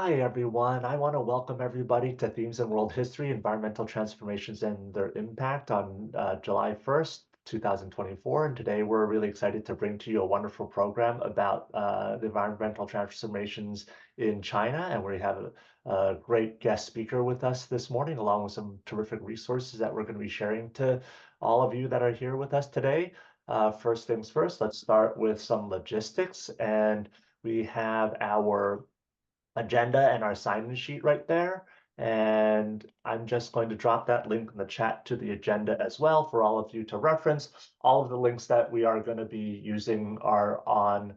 Hi, everyone. I want to welcome everybody to Themes in World History, Environmental Transformations and Their Impact on July 1st, 2024. And today we're really excited to bring to you a wonderful program about the environmental transformations in China. And we have a great guest speaker with us this morning, along with some terrific resources that we're going to be sharing to all of you that are here with us today. First things first, let's start with some logistics. And we have our agenda and our sign-in sheet right there. And I'm just going to drop that link in the chat to the agenda as well for all of you to reference. All of the links that we are going to be using are on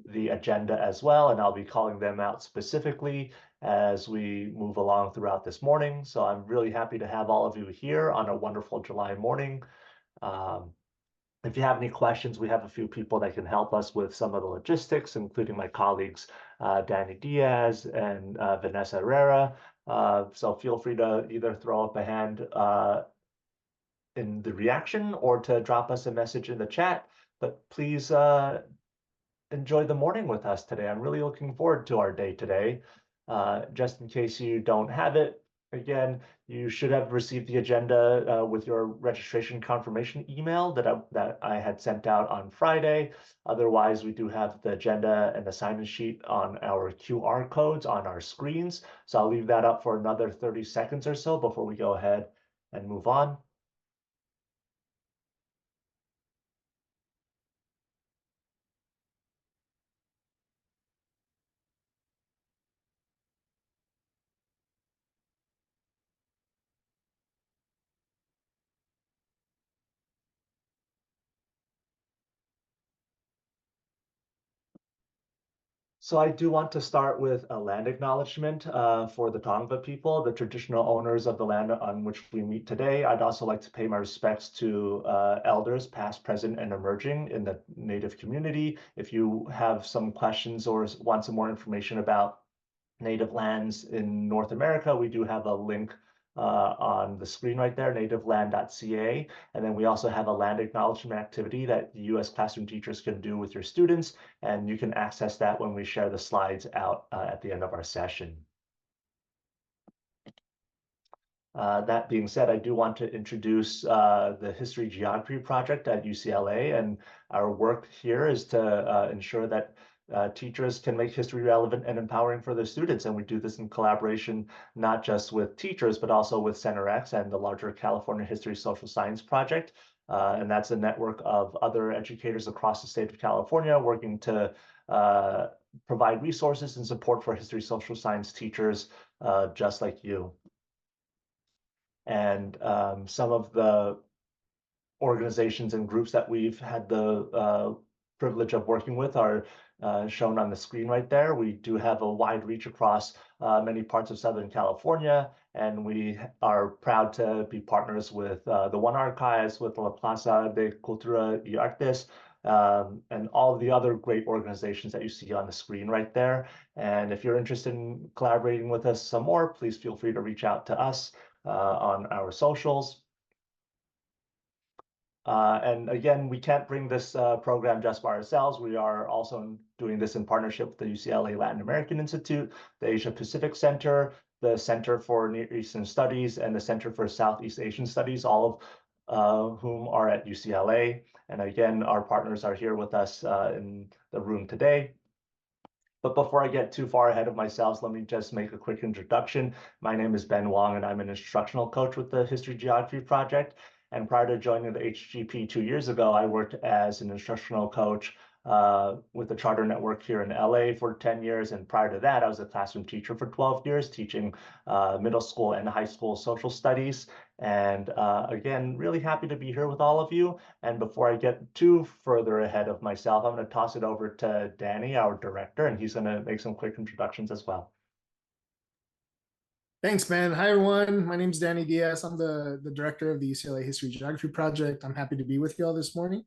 the agenda as well, and I'll be calling them out specifically as we move along throughout this morning. So I'm really happy to have all of you here on a wonderful July morning. Um, if you have any questions, we have a few people that can help us with some of the logistics, including my colleagues, Danny Diaz and Vanessa Herrera. So feel free to either throw up a hand in the reaction or to drop us a message in the chat. But please enjoy the morning with us today. I'm really looking forward to our day today. Just in case you don't have it, again, you should have received the agenda with your registration confirmation email that I had sent out on Friday. Otherwise, we do have the agenda and the sign-in sheet on our QR codes on our screens. So I'll leave that up for another 30 seconds or so before we go ahead and move on. So I do want to start with a land acknowledgement for the Tongva people, the traditional owners of the land on which we meet today. I'd also like to pay my respects to elders, past, present, and emerging in the Native community. If you have some questions or want some more information about Native lands in North America, we do have a link on the screen right there, nativeland.ca. And then we also have a land acknowledgement activity that you as classroom teachers can do with your students. And you can access that when we share the slides out at the end of our session. That being said, I do want to introduce the History Geography Project at UCLA. And our work here is to ensure that teachers can make history relevant and empowering for their students. And we do this in collaboration, not just with teachers, but also with Center X and the larger California History Social Science Project. And that's a network of other educators across the state of California working to provide resources and support for history social science teachers just like you. And some of the organizations and groups that we've had the privilege of working with are shown on the screen right there. We do have a wide reach across many parts of Southern California, and we are proud to be partners with the One Archives, with La Plaza de Cultura y Artes, and all of the other great organizations that you see on the screen right there. And if you're interested in collaborating with us some more, please feel free to reach out to us on our socials. And again, we can't bring this program just by ourselves. We are also doing this in partnership with the UCLA Latin American Institute, the Asia Pacific Center, the Center for Near Eastern Studies, and the Center for Southeast Asian Studies, all of whom are at UCLA. And again, our partners are here with us in the room today. But before I get too far ahead of myself, let me just make a quick introduction. My name is Ben Wang, and I'm an instructional coach with the History Geography Project. And prior to joining the HGP 2 years ago, I worked as an instructional coach with the Charter Network here in LA for 10 years. And prior to that, I was a classroom teacher for 12 years, teaching middle school and high school social studies. And again, really happy to be here with all of you. And before I get too further ahead of myself, I'm going to toss it over to Danny, our director, and he's going to make some quick introductions as well. Thanks, Ben. Hi, everyone. My name is Danny Diaz. I'm the director of the UCLA History Geography Project. I'm happy to be with you all this morning.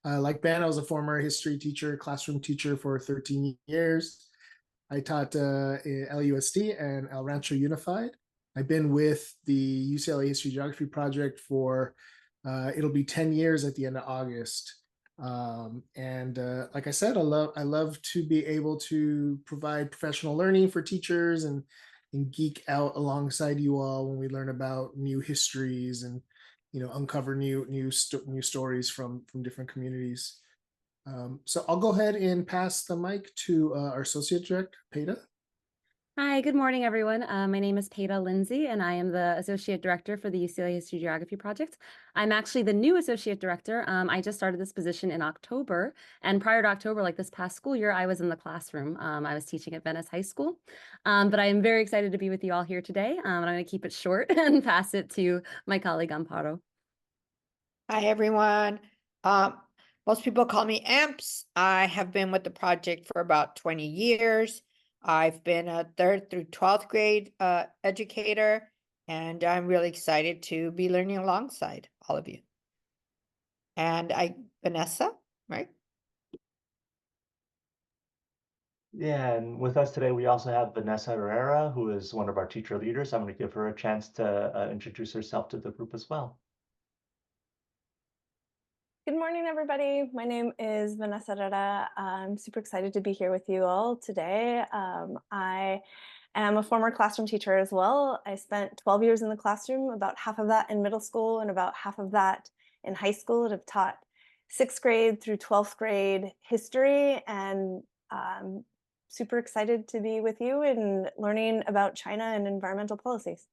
Like Ben, I was a former history teacher, classroom teacher for 13 years. I taught LUSD and El Rancho Unified. I've been with the UCLA History Geography Project for, it'll be 10 years at the end of August. Like I said, I love to be able to provide professional learning for teachers and geek out alongside you all when we learn about new histories and uncover new stories from different communities. So I'll go ahead and pass the mic to our associate director, Peta. Hi, good morning, everyone. My name is Peta Lindsay, and I am the Associate Director for the UCLA History Geography Project. I'm actually the new Associate Director. I just started this position in October, and prior to October, like this past school year, I was in the classroom. I was teaching at Venice High School, but I am very excited to be with you all here today, and I'm going to keep it short and pass it to my colleague Amparo. Hi, everyone. Um, Most people call me AMPS. I have been with the project for about 20 years. I've been a 3rd through 12th grade educator, and I'm really excited to be learning alongside all of you. And Vanessa, right? Yeah, and with us today, we also have Vanessa Herrera, who is one of our teacher leaders. I'm going to give her a chance to introduce herself to the group as well. Good morning, everybody. My name is Vanessa Herrera. I'm super excited to be here with you all today. I am a former classroom teacher as well. I spent 12 years in the classroom, about half of that in middle school and about half of that in high school. I've taught 6th grade through 12th grade history, and super excited to be with you and learning about China and environmental policies.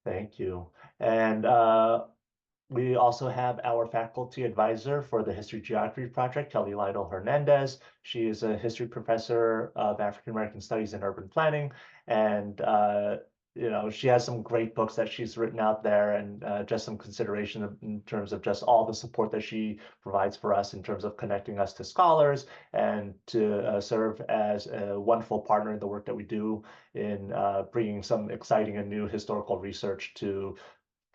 Thank you. And we also have our faculty advisor for the History Geography Project, Kelly Lytle Hernandez. She is a history professor of African American Studies and Urban Planning, and she has some great books that she's written out there, and just some consideration in terms of just all the support that she provides for us in terms of connecting us to scholars and to serve as a wonderful partner in the work that we do in bringing some exciting and new historical research to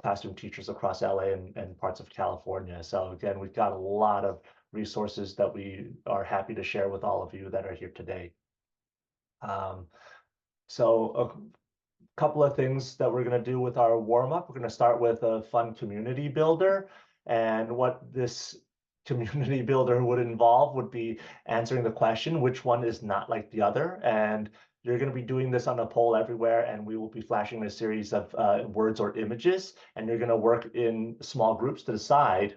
classroom teachers across LA and parts of California. So again, we've got a lot of resources that we are happy to share with all of you that are here today. So a couple of things that we're going to do with our warm-up. We're going to start with a fun community builder. And what this community builder would involve would be answering the question, which one is not like the other? And you're going to be doing this on a poll everywhere, and we will be flashing a series of words or images, and you're going to work in small groups to decide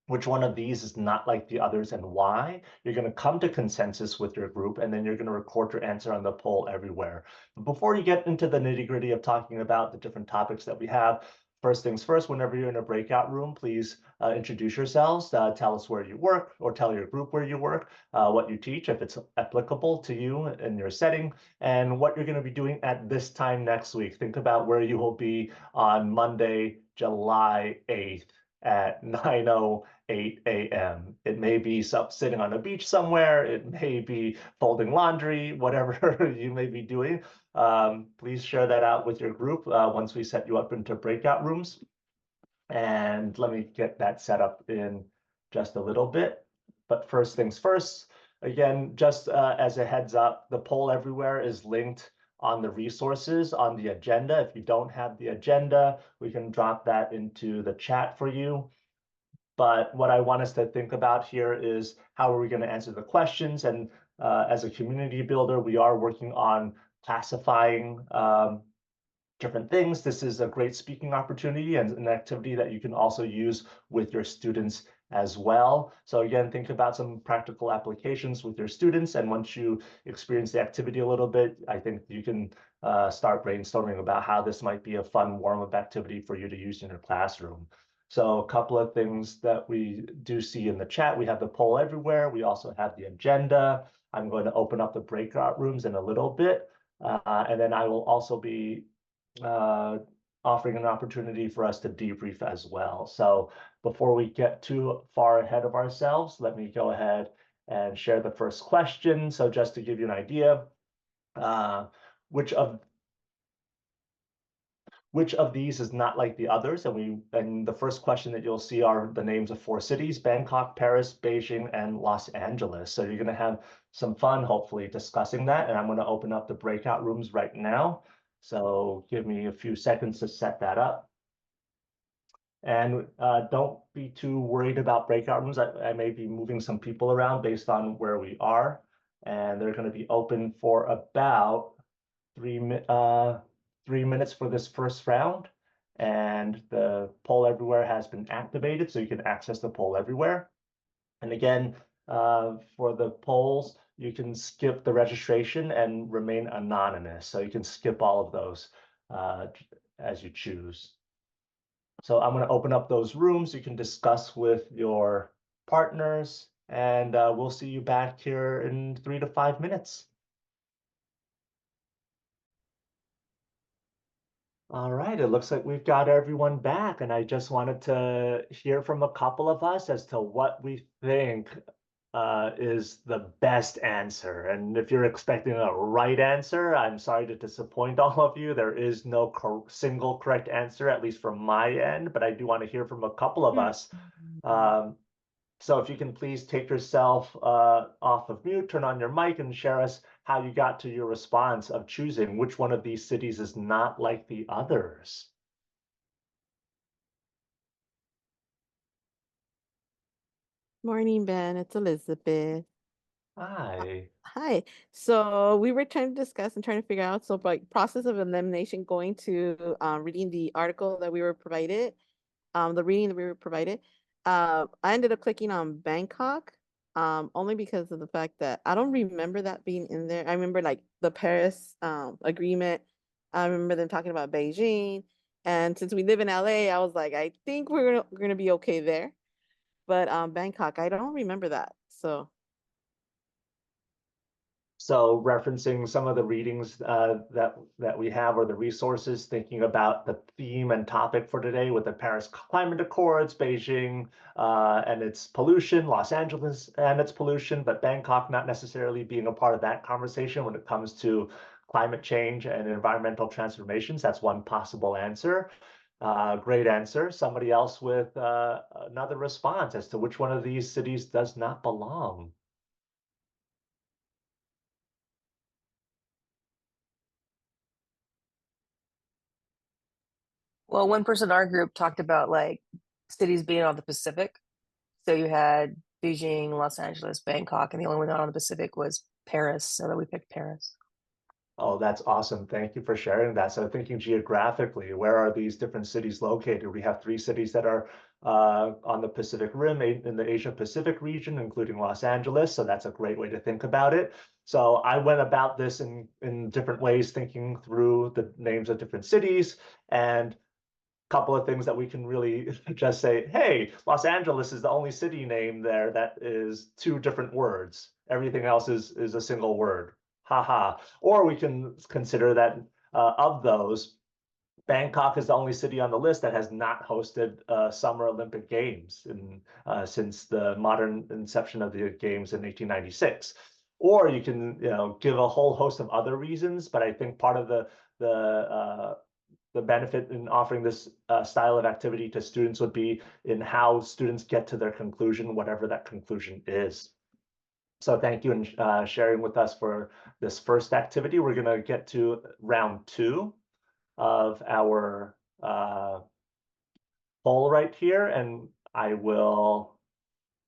which one of these is not like the others and why. You're going to come to consensus with your group, and then you're going to record your answer on the poll everywhere. But before you get into the nitty-gritty of talking about the different topics that we have, first things first, whenever you're in a breakout room, please introduce yourselves, tell us where you work, or tell your group where you work, what you teach, if it's applicable to you in your setting, and what you're going to be doing at this time next week. Think about where you will be on Monday, July 8th at 9:08 a.m. It may be sitting on a beach somewhere. It may be folding laundry, whatever you may be doing. Please share that out with your group once we set you up into breakout rooms. And let me get that set up in just a little bit. But first things first, again, just as a heads up, the poll everywhere is linked on the resources on the agenda. If you don't have the agenda, we can drop that into the chat for you. But what I want us to think about here is how are we going to answer the questions? And as a community builder, we are working on classifying different things. This is a great speaking opportunity and an activity that you can also use with your students as well. So again, think about some practical applications with your students. And once you experience the activity a little bit, I think you can start brainstorming about how this might be a fun warm-up activity for you to use in your classroom. So a couple of things that we do see in the chat. We have the poll everywhere. We also have the agenda. I'm going to open up the breakout rooms in a little bit. And then I will also be offering an opportunity for us to debrief as well. So before we get too far ahead of ourselves, let me go ahead and share the first question. So just to give you an idea, which of these is not like the others? And the first question that you'll see are the names of 4 cities: Bangkok, Paris, Beijing, and Los Angeles. So you're going to have some fun, hopefully, discussing that. And I'm going to open up the breakout rooms right now. So give me a few seconds to set that up. And don't be too worried about breakout rooms. I may be moving some people around based on where we are. And they're going to be open for about 3 minutes for this first round. And the poll everywhere has been activated, so you can access the poll everywhere. And again, for the polls, you can skip the registration and remain anonymous. So you can skip all of those as you choose. So I'm going to open up those rooms. You can discuss with your partners, and we'll see you back here in 3 to 5 minutes. All right, it looks like we've got everyone back, and I just wanted to hear from a couple of us as to what we think is the best answer. And if you're expecting a right answer, I'm sorry to disappoint all of you. There is no single correct answer, at least from my end, but I do want to hear from a couple of us. So if you can please take yourself off of mute, turn on your mic, and share us how you got to your response of choosing which one of these cities is not like the others. Morning, Ben. It's Elizabeth. Hi. Hi. So we were trying to discuss and trying to figure out, so like process of elimination, going to reading the article that we were provided, the reading that we were provided. I ended up clicking on Bangkok, only because of the fact that I don't remember that being in there. I remember like the Paris agreement. I remember them talking about Beijing. And since we live in LA, I was like, I think we're gonna be okay there. But Bangkok, I don't remember that. So Referencing some of the readings that we have, or the resources, thinking about the theme and topic for today with the Paris Climate Accords, Beijing and its pollution, Los Angeles and its pollution, but Bangkok not necessarily being a part of that conversation when it comes to climate change and environmental transformations. That's one possible answer. Great answer. Somebody else with another response as to which one of these cities does not belong. Well, one person in our group talked about like cities being on the Pacific. So you had Beijing, Los Angeles, Bangkok, and the only one not on the Pacific was Paris. So that we picked Paris. Oh, that's awesome. Thank you for sharing that. So thinking geographically, where are these different cities located? We have 3 cities that are on the Pacific Rim in the Asia Pacific region, including Los Angeles. So that's a great way to think about it. So I went about this in different ways, thinking through the names of different cities, and couple of things that we can really just say, hey, Los Angeles is the only city name there that is 2 different words. Everything else is a single word. Haha. Or we can consider that of those, Bangkok is the only city on the list that has not hosted Summer Olympic Games since the modern inception of the games in 1896. Or you can, give a whole host of other reasons, but I think part of the benefit in offering this style of activity to students would be in how students get to their conclusion, whatever that conclusion is. So thank you and sharing with us for this first activity. We're going to get to round 2 of our poll right here, and I will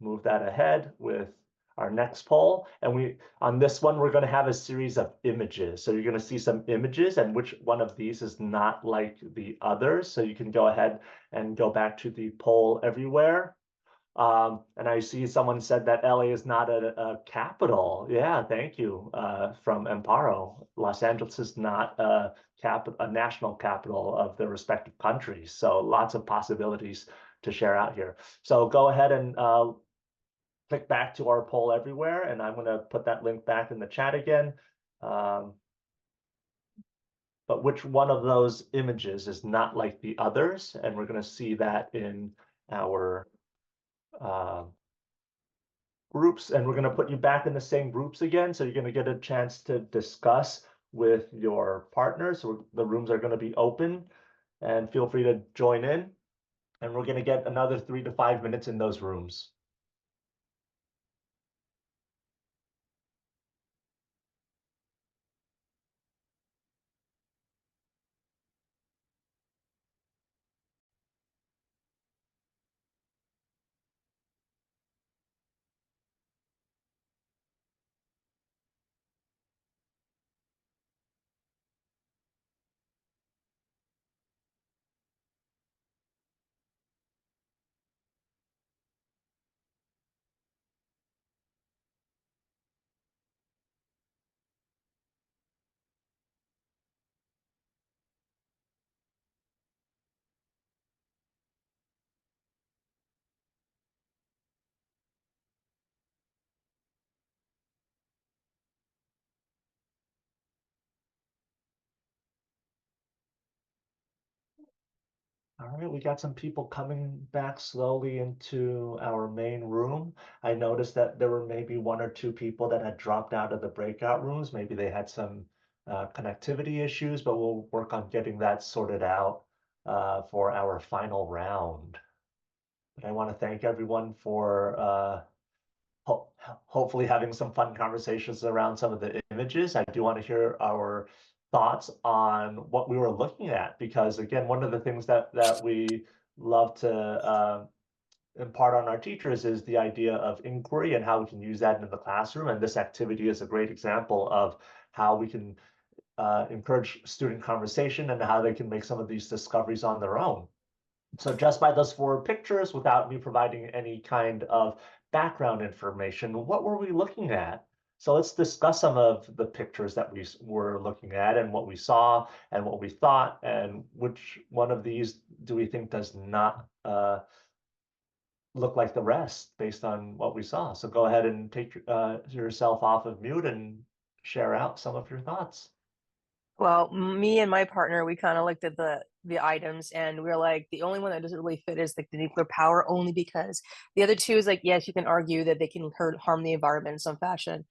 move that ahead with our next poll. And on this one, we're going to have a series of images. So you're going to see some images, and which one of these is not like the others. So you can go ahead and go back to the poll everywhere. And I see someone said that LA is not a capital. Yeah, thank you from Amparo. Los Angeles is not a national capital of the respective countries. So lots of possibilities to share out here. So go ahead and click back to our poll everywhere, and I'm going to put that link back in the chat again. But which one of those images is not like the others? And we're going to see that in our groups, and we're going to put you back in the same groups again. So you're going to get a chance to discuss with your partners. So the rooms are going to be open, and feel free to join in. And we're going to get another 3 to 5 minutes in those rooms. All right, we got some people coming back slowly into our main room. I noticed that there were maybe one or two people that had dropped out of the breakout rooms. Maybe they had some connectivity issues, but we'll work on getting that sorted out for our final round. But I want to thank everyone for ho hopefully having some fun conversations around some of the images. I do want to hear our thoughts on what we were looking at, because again, one of the things that we love to impart on our teachers is the idea of inquiry and how we can use that in the classroom. And this activity is a great example of how we can encourage student conversation and how they can make some of these discoveries on their own. So just by those four pictures, without me providing any kind of background information, what were we looking at? So let's discuss some of the pictures that we were looking at and what we saw and what we thought, and which one of these do we think does not look like the rest based on what we saw. So go ahead and take yourself off of mute and share out some of your thoughts. Well, me and my partner, we kind of looked at the items, and we are like, the only one that doesn't really fit is like the nuclear power, only because the other two is like, yes, you can argue that they can harm the environment in some fashion.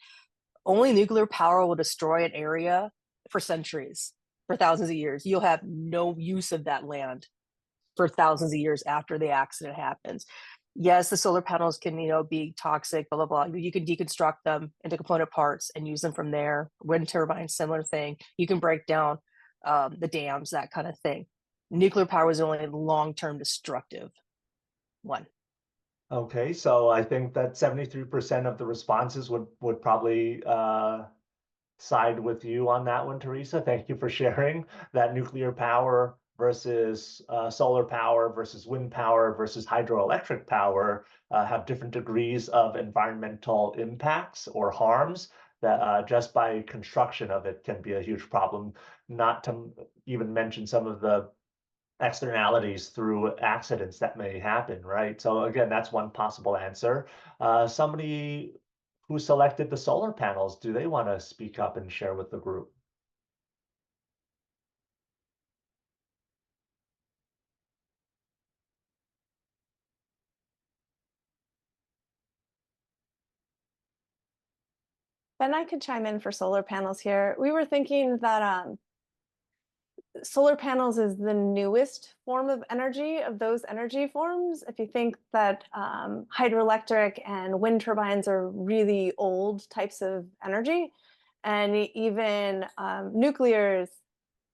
Only nuclear power will destroy an area for centuries, for thousands of years. You'll have no use of that land for thousands of years after the accident happens. Yes, the solar panels can, be toxic, blah, blah, blah. You can deconstruct them into component parts and use them from there. Wind turbines, similar thing. You can break down the dams, that kind of thing. Nuclear power is only long-term destructive one. Okay, so I think that 73% of the responses would probably side with you on that one, Teresa. Thank you for sharing that nuclear power versus solar power versus wind power versus hydroelectric power have different degrees of environmental impacts or harms that just by construction of it can be a huge problem, not to even mention some of the externalities through accidents that may happen, right? So again, that's one possible answer. Somebody who selected the solar panels, do they want to speak up and share with the group? Ben, I could chime in for solar panels here. We were thinking that solar panels is the newest form of energy of those energy forms. If you think that hydroelectric and wind turbines are really old types of energy, and even nuclear is,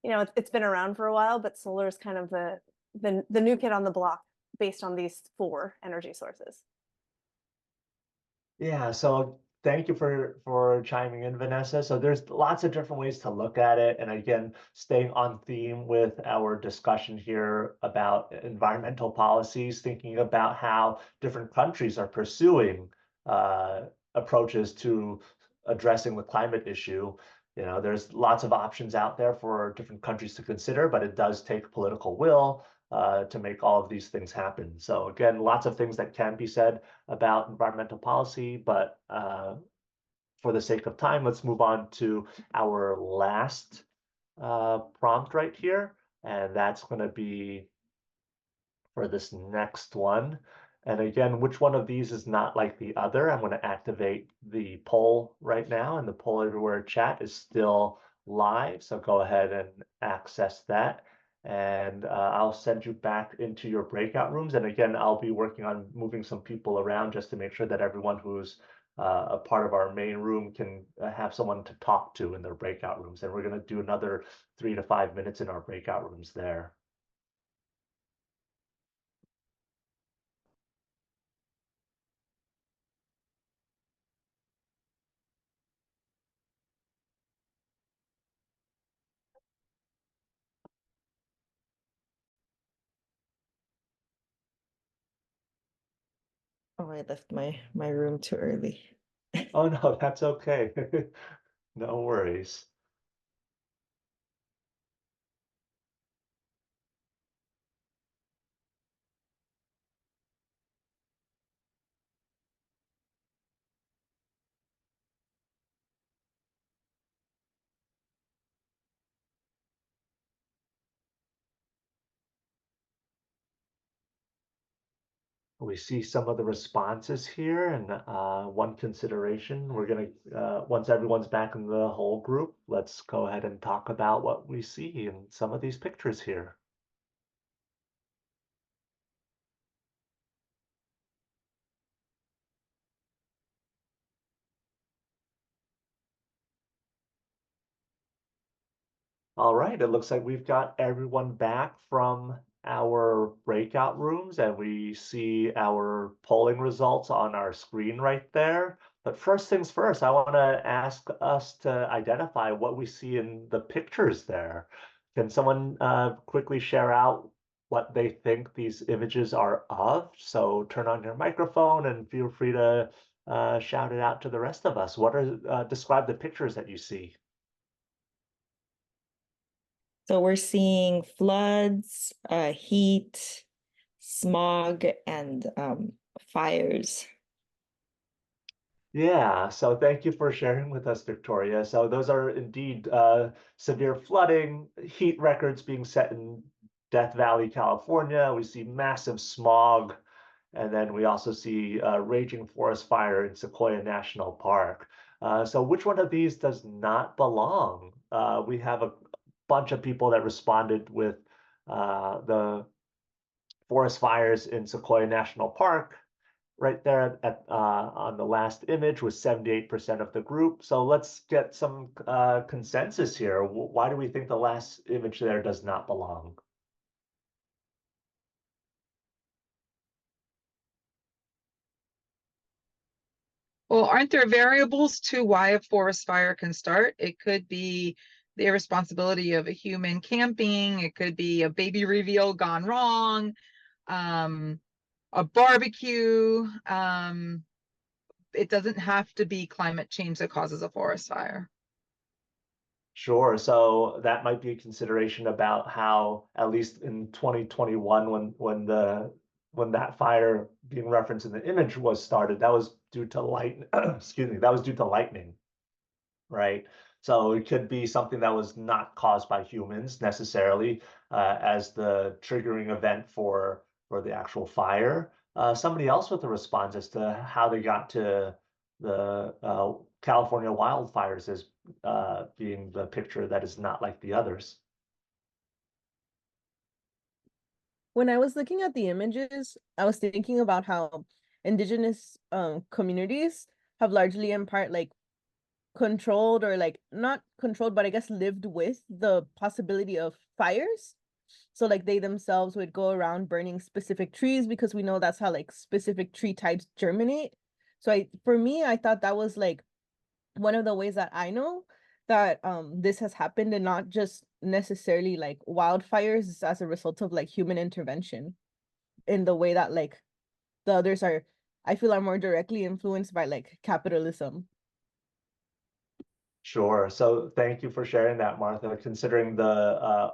it's been around for a while, but solar is kind of the new kid on the block based on these four energy sources. Yeah, so thank you for chiming in, Vanessa. So there's lots of different ways to look at it. And again, staying on theme with our discussion here about environmental policies, thinking about how different countries are pursuing approaches to addressing the climate issue. There's lots of options out there for different countries to consider, but it does take political will to make all of these things happen. So again, lots of things that can be said about environmental policy, but for the sake of time, let's move on to our last prompt right here. And that's going to be for this next one. And again, which one of these is not like the other? I'm going to activate the poll right now, and the poll everywhere chat is still live. So go ahead and access that. And I'll send you back into your breakout rooms. And again, I'll be working on moving some people around just to make sure that everyone who's a part of our main room can have someone to talk to in their breakout rooms. And we're going to do another 3 to 5 minutes in our breakout rooms there. Oh, I left my room too early. Oh, no, that's okay. No worries. We see some of the responses here, and one consideration, we're gonna, once everyone's back in the whole group, let's go ahead and talk about what we see in some of these pictures here. All right, it looks like we've got everyone back from our breakout rooms and we see our polling results on our screen right there. But first things first, I want to ask us to identify what we see in the pictures there. Can someone quickly share out what they think these images are of? So turn on your microphone and feel free to shout it out to the rest of us. What are describe the pictures that you see? So we're seeing floods, heat, smog, and fires. Yeah, so thank you for sharing with us, Victoria. So those are indeed severe flooding, heat records being set in Death Valley, California. We see massive smog, and then we also see raging forest fire in Sequoia National Park. So which one of these does not belong? We have a bunch of people that responded with the forest fires in Sequoia National Park right there at on the last image was 78% of the group. So let's get some consensus here. Why do we think the last image there does not belong? Well, aren't there variables to why a forest fire can start? It could be the irresponsibility of a human camping. It could be a baby reveal gone wrong, a barbecue. It doesn't have to be climate change that causes a forest fire. Sure. So that might be a consideration about how, at least in 2021, when that fire being referenced in the image was started, that was due to light, excuse me, that was due to lightning, right? So it could be something that was not caused by humans necessarily as the triggering event for the actual fire. Somebody else with a response as to how they got to the California wildfires as being the picture that is not like the others. When I was looking at the images, I was thinking about how indigenous communities have largely in part like controlled or like not controlled, but I guess lived with the possibility of fires. So like they themselves would go around burning specific trees because we know that's how like specific tree types germinate. So for me, I thought that was like one of the ways that I know that this has happened and not just necessarily like wildfires as a result of like human intervention in the way that like the others are, I feel, are more directly influenced by like capitalism. Sure. So thank you for sharing that, Martha. Considering the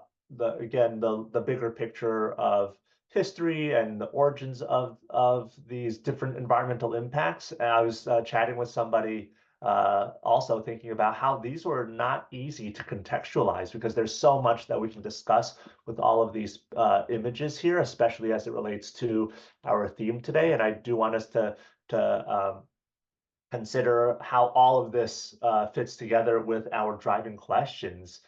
bigger picture of history and the origins of these different environmental impacts. And I was chatting with somebody also thinking about how these were not easy to contextualize because there's so much that we can discuss with all of these images here, especially as it relates to our theme today. And I do want us to consider how all of this fits together with our driving questions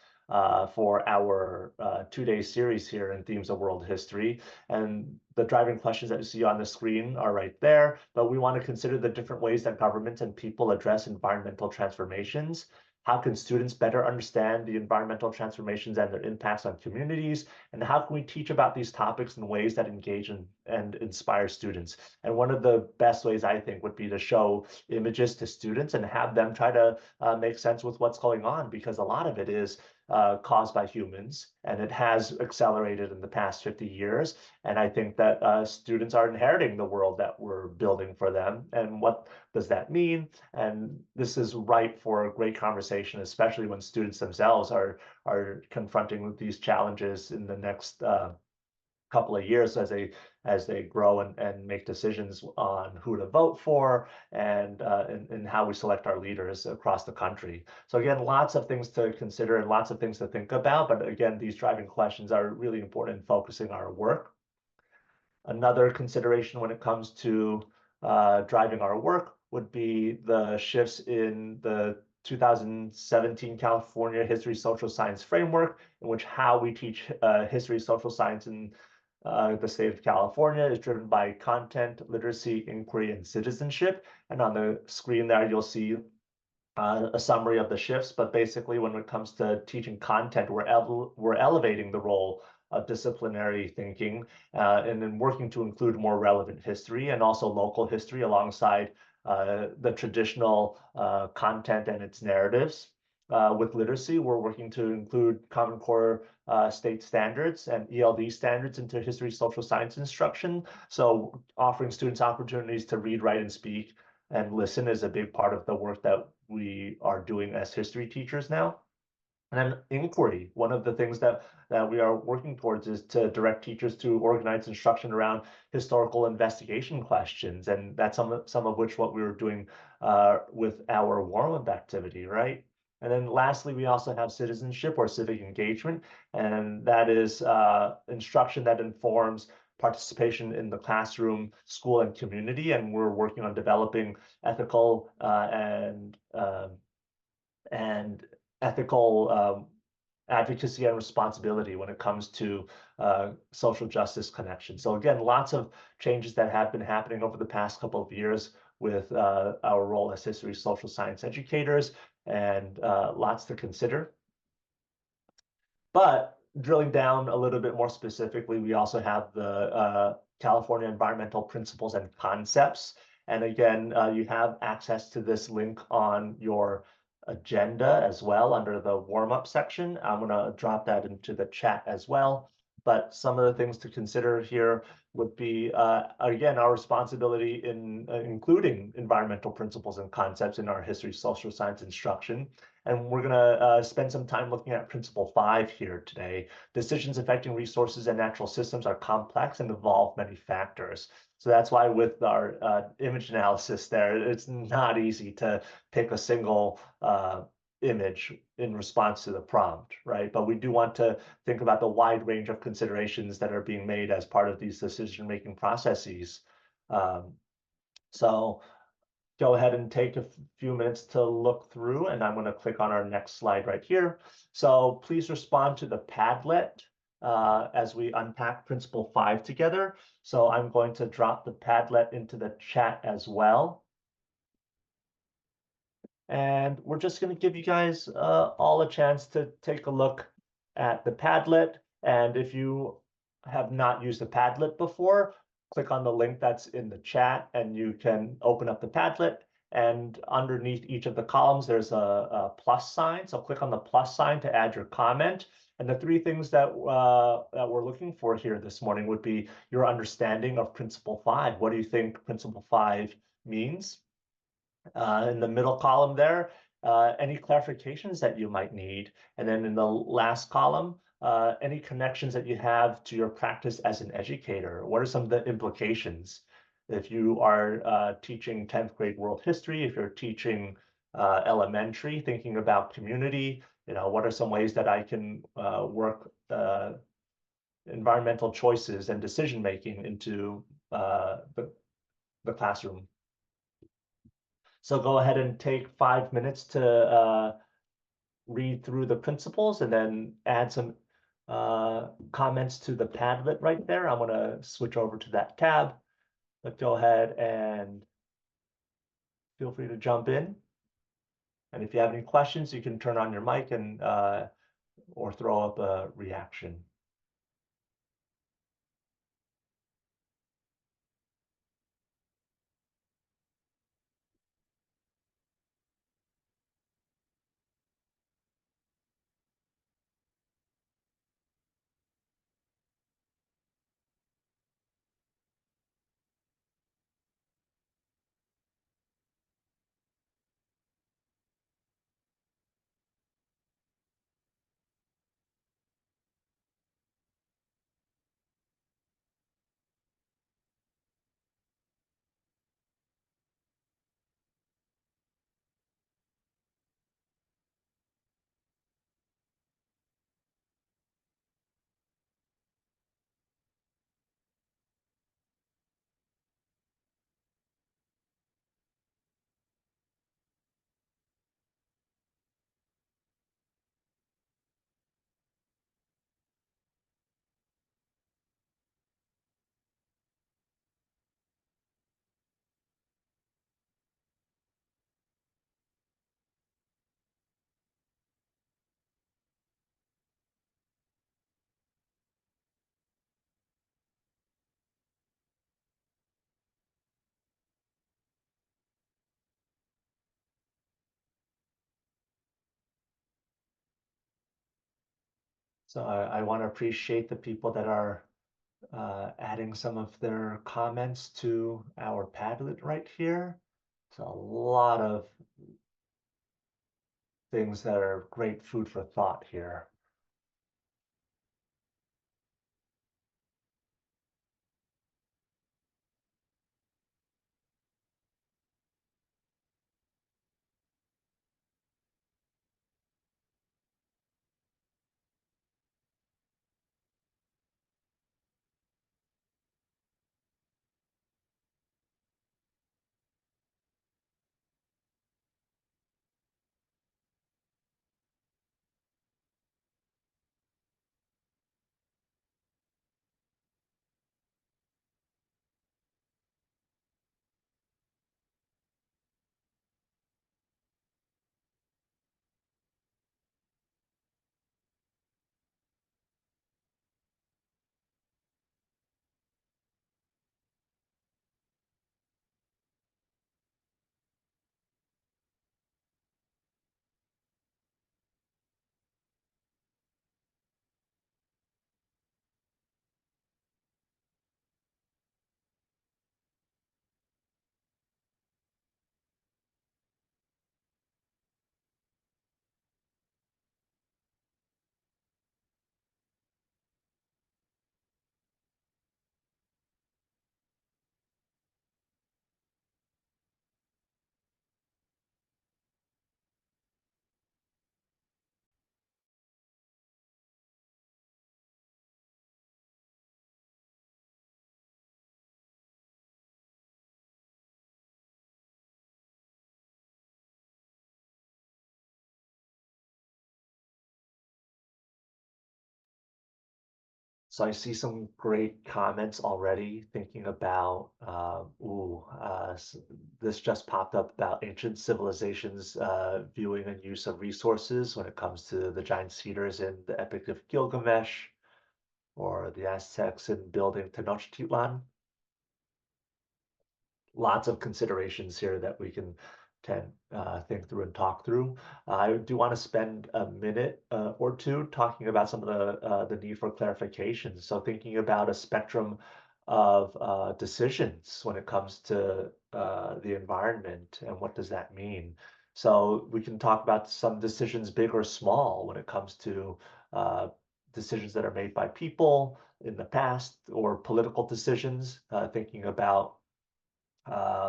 for our 2-day series here in Themes of World History. And the driving questions that you see on the screen are right there, but we want to consider the different ways that governments and people address environmental transformations. How can students better understand the environmental transformations and their impacts on communities? And how can we teach about these topics in ways that engage and inspire students? And one of the best ways I think would be to show images to students and have them try to make sense with what's going on, because a lot of it is caused by humans, and it has accelerated in the past 50 years. And I think that students are inheriting the world that we're building for them. And what does that mean? And this is ripe for a great conversation, especially when students themselves are confronting these challenges in the next couple of years as they grow and make decisions on who to vote for and how we select our leaders across the country. So again, lots of things to consider and lots of things to think about. But again, these driving questions are really important in focusing our work. Another consideration when it comes to driving our work would be the shifts in the 2017 California History Social Science Framework, in which how we teach history, social science in the state of California is driven by content, literacy, inquiry, and citizenship. And on the screen there, you'll see a summary of the shifts, but basically when it comes to teaching content, we're elevating the role of disciplinary thinking and then working to include more relevant history and also local history alongside the traditional content and its narratives. With literacy, we're working to include Common Core state standards and ELD standards into history, social science instruction. So offering students opportunities to read, write, and speak and listen is a big part of the work that we are doing as history teachers now. And then inquiry, one of the things that we are working towards is to direct teachers to organize instruction around historical investigation questions. And that's some of which what we were doing with our warm-up activity, right? And then lastly, we also have citizenship or civic engagement, and that is instruction that informs participation in the classroom, school, and community. And we're working on developing ethical and ethical advocacy and responsibility when it comes to social justice connections. So again, lots of changes that have been happening over the past couple of years with our role as history social science educators, and lots to consider. But drilling down a little bit more specifically, we also have the California Environmental Principles and Concepts. And again, you have access to this link on your agenda as well under the warm-up section. I'm going to drop that into the chat as well. But some of the things to consider here would be, again, our responsibility in including environmental principles and concepts in our history, social science instruction. And we're going to spend some time looking at Principle 5 here today. Decisions affecting resources and natural systems are complex and involve many factors. So that's why with our image analysis there, it's not easy to pick a single image in response to the prompt, right? But we do want to think about the wide range of considerations that are being made as part of these decision-making processes. So go ahead and take a few minutes to look through, and I'm going to click on our next slide right here. So please respond to the Padlet as we unpack Principle 5 together. So I'm going to drop the Padlet into the chat as well. And we're just going to give you guys all a chance to take a look at the Padlet. And if you have not used the Padlet before, click on the link that's in the chat and you can open up the Padlet. And underneath each of the columns, there's a plus sign. So click on the plus sign to add your comment. And the three things that we're looking for here this morning would be your understanding of Principle 5. What do you think Principle 5 means? In the middle column there, any clarifications that you might need. And then in the last column, any connections that you have to your practice as an educator. What are some of the implications? If you are teaching 10th grade world history, if you're teaching elementary, thinking about community, what are some ways that I can work environmental choices and decision-making into the classroom? So go ahead and take 5 minutes to read through the principles and then add some comments to the Padlet right there. I'm going to switch over to that tab, but go ahead and feel free to jump in. And if you have any questions, you can turn on your mic and or throw up a reaction. So I want to appreciate the people that are adding some of their comments to our Padlet right here. It's a lot of things that are great food for thought here. So I see some great comments already thinking about, this just popped up about ancient civilizations viewing and use of resources when it comes to the giant cedars in the Epic of Gilgamesh or the Aztecs in building Tenochtitlan. Lots of considerations here that we can think through and talk through. I do want to spend a minute or two talking about some of the need for clarification. So thinking about a spectrum of decisions when it comes to the environment and what does that mean. So we can talk about some decisions, big or small, when it comes to decisions that are made by people in the past or political decisions, thinking about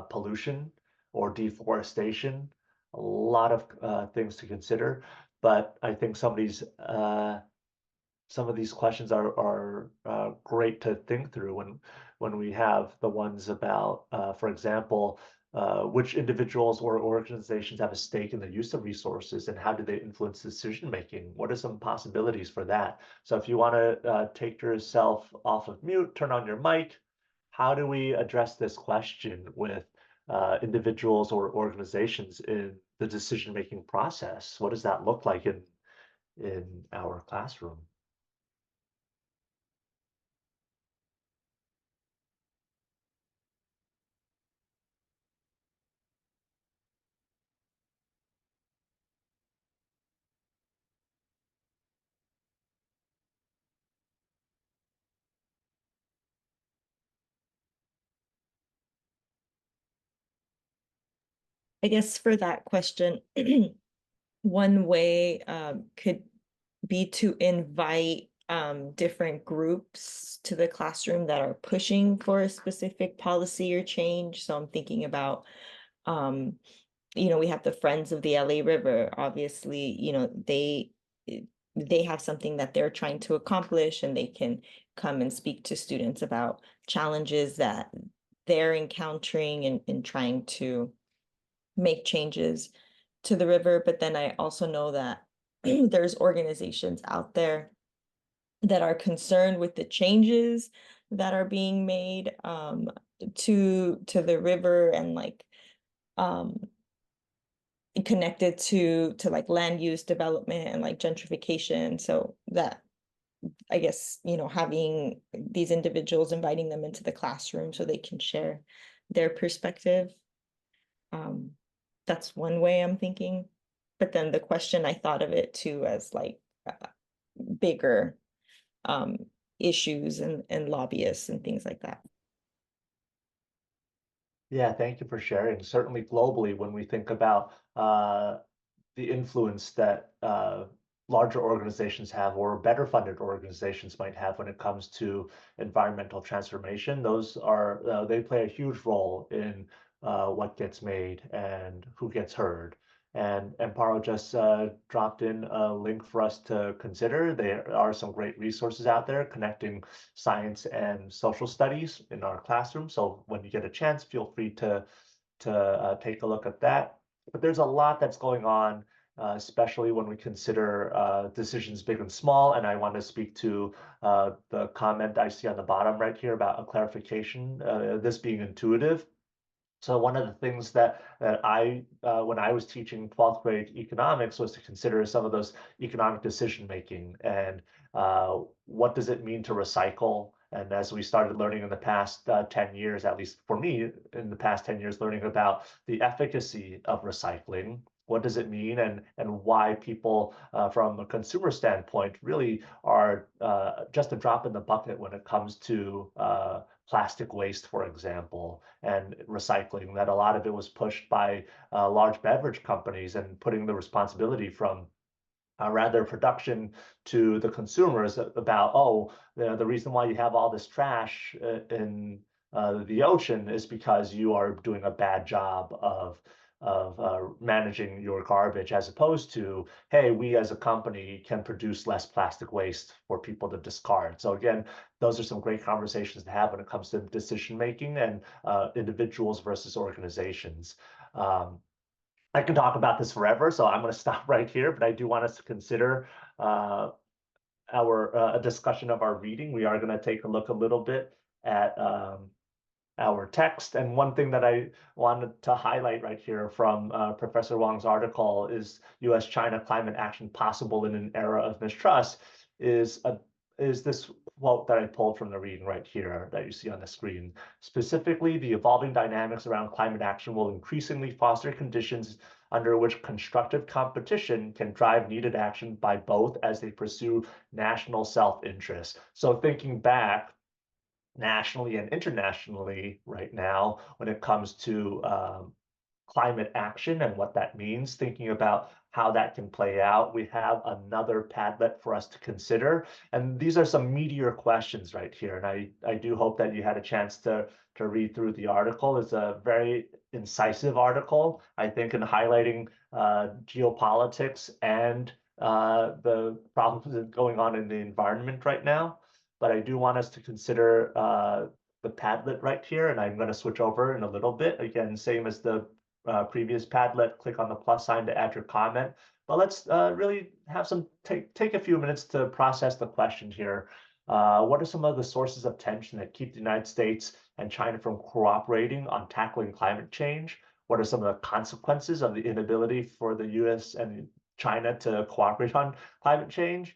pollution or deforestation. A lot of things to consider, but I think some of these questions are great to think through when we have the ones about, for example, which individuals or organizations have a stake in the use of resources and how do they influence decision making? What are some possibilities for that? So if you want to take yourself off of mute, turn on your mic. How do we address this question with individuals or organizations in the decision making process? What does that look like in our classroom? I guess for that question, one way could be to invite different groups to the classroom that are pushing for a specific policy or change. So I'm thinking about, we have the Friends of the LA River. Obviously, they have something that they're trying to accomplish, and they can come and speak to students about challenges that they're encountering and trying to make changes to the river. But then I also know that there's organizations out there that are concerned with the changes that are being made to the river, and like connected to like land use development and like gentrification. So that, I guess, having these individuals, inviting them into the classroom so they can share their perspective. That's one way I'm thinking. But then the question, I thought of it too as like bigger issues and lobbyists and things like that. Yeah, thank you for sharing. Certainly globally, when we think about the influence that larger organizations have or better funded organizations might have when it comes to environmental transformation, those are they play a huge role in what gets made and who gets heard. And Amparo just dropped in a link for us to consider. There are some great resources out there connecting science and social studies in our classroom. So when you get a chance, feel free to take a look at that. But there's a lot that's going on, especially when we consider decisions big and small. And I want to speak to the comment I see on the bottom right here about a clarification, this being intuitive. So one of the things that I when I was teaching 12th grade economics was to consider some of those economic decision making and what does it mean to recycle. And as we started learning in the past 10 years, at least for me, in the past 10 years, learning about the efficacy of recycling, what does it mean and why people from a consumer standpoint really are just a drop in the bucket when it comes to plastic waste, for example, and recycling, that a lot of it was pushed by large beverage companies and putting the responsibility from rather production to the consumers about, oh, the reason why you have all this trash in the ocean is because you are doing a bad job of managing your garbage, as opposed to, hey, we as a company can produce less plastic waste for people to discard. So again, those are some great conversations to have when it comes to decision making and individuals versus organizations. I can talk about this forever, so I'm going to stop right here, but I do want us to consider our a discussion of our reading. We are going to take a look a little bit at our text. And one thing that I wanted to highlight right here from Professor Wang's article is U.S.-China climate action possible in an era of mistrust is this quote that I pulled from the reading right here that you see on the screen. Specifically, the evolving dynamics around climate action will increasingly foster conditions under which constructive competition can drive needed action by both as they pursue national self-interest. So thinking back, nationally and internationally right now when it comes to climate action and what that means, thinking about how that can play out. We have another Padlet for us to consider. And these are some meatier questions right here. And I do hope that you had a chance to read through the article. It's a very incisive article, I think, in highlighting geopolitics and the problems going on in the environment right now. But I do want us to consider the Padlet right here, and I'm going to switch over in a little bit. Again, same as the previous Padlet, click on the plus sign to add your comment. But let's really have take a few minutes to process the question here. What are some of the sources of tension that keep the United States and China from cooperating on tackling climate change? What are some of the consequences of the inability for the US and China to cooperate on climate change?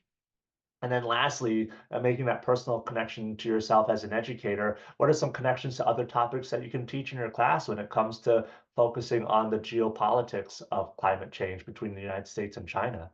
And then lastly, making that personal connection to yourself as an educator, what are some connections to other topics that you can teach in your class when it comes to focusing on the geopolitics of climate change between the United States and China?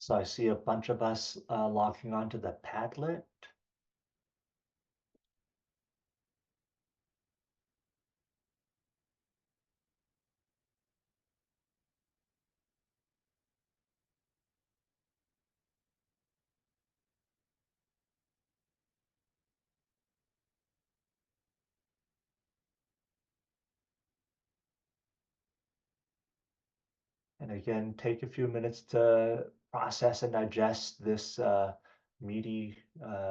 So I see a bunch of us logging onto the Padlet. And again, take a few minutes to process and digest this meaty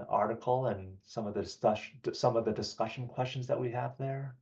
article and some of the discussion questions that we have there.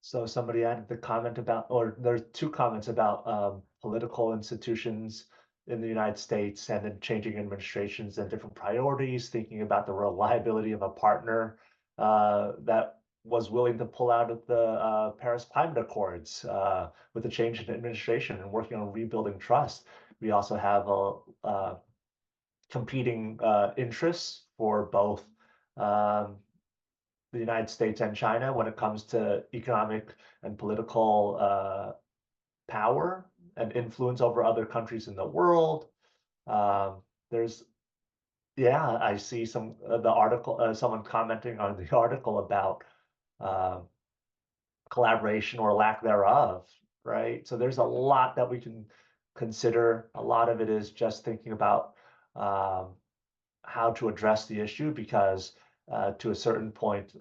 So somebody added the comment about, or there's two comments about political institutions in the United States and then changing administrations and different priorities, thinking about the reliability of a partner that was willing to pull out of the Paris Climate Accords with the change in administration and working on rebuilding trust. We also have competing interests for both the United States and China when it comes to economic and political power and influence over other countries in the world. There's, yeah, I see some the article, someone commenting on the article about collaboration or lack thereof, right? So there's a lot that we can consider. A lot of it is just thinking about how to address the issue because to a certain point,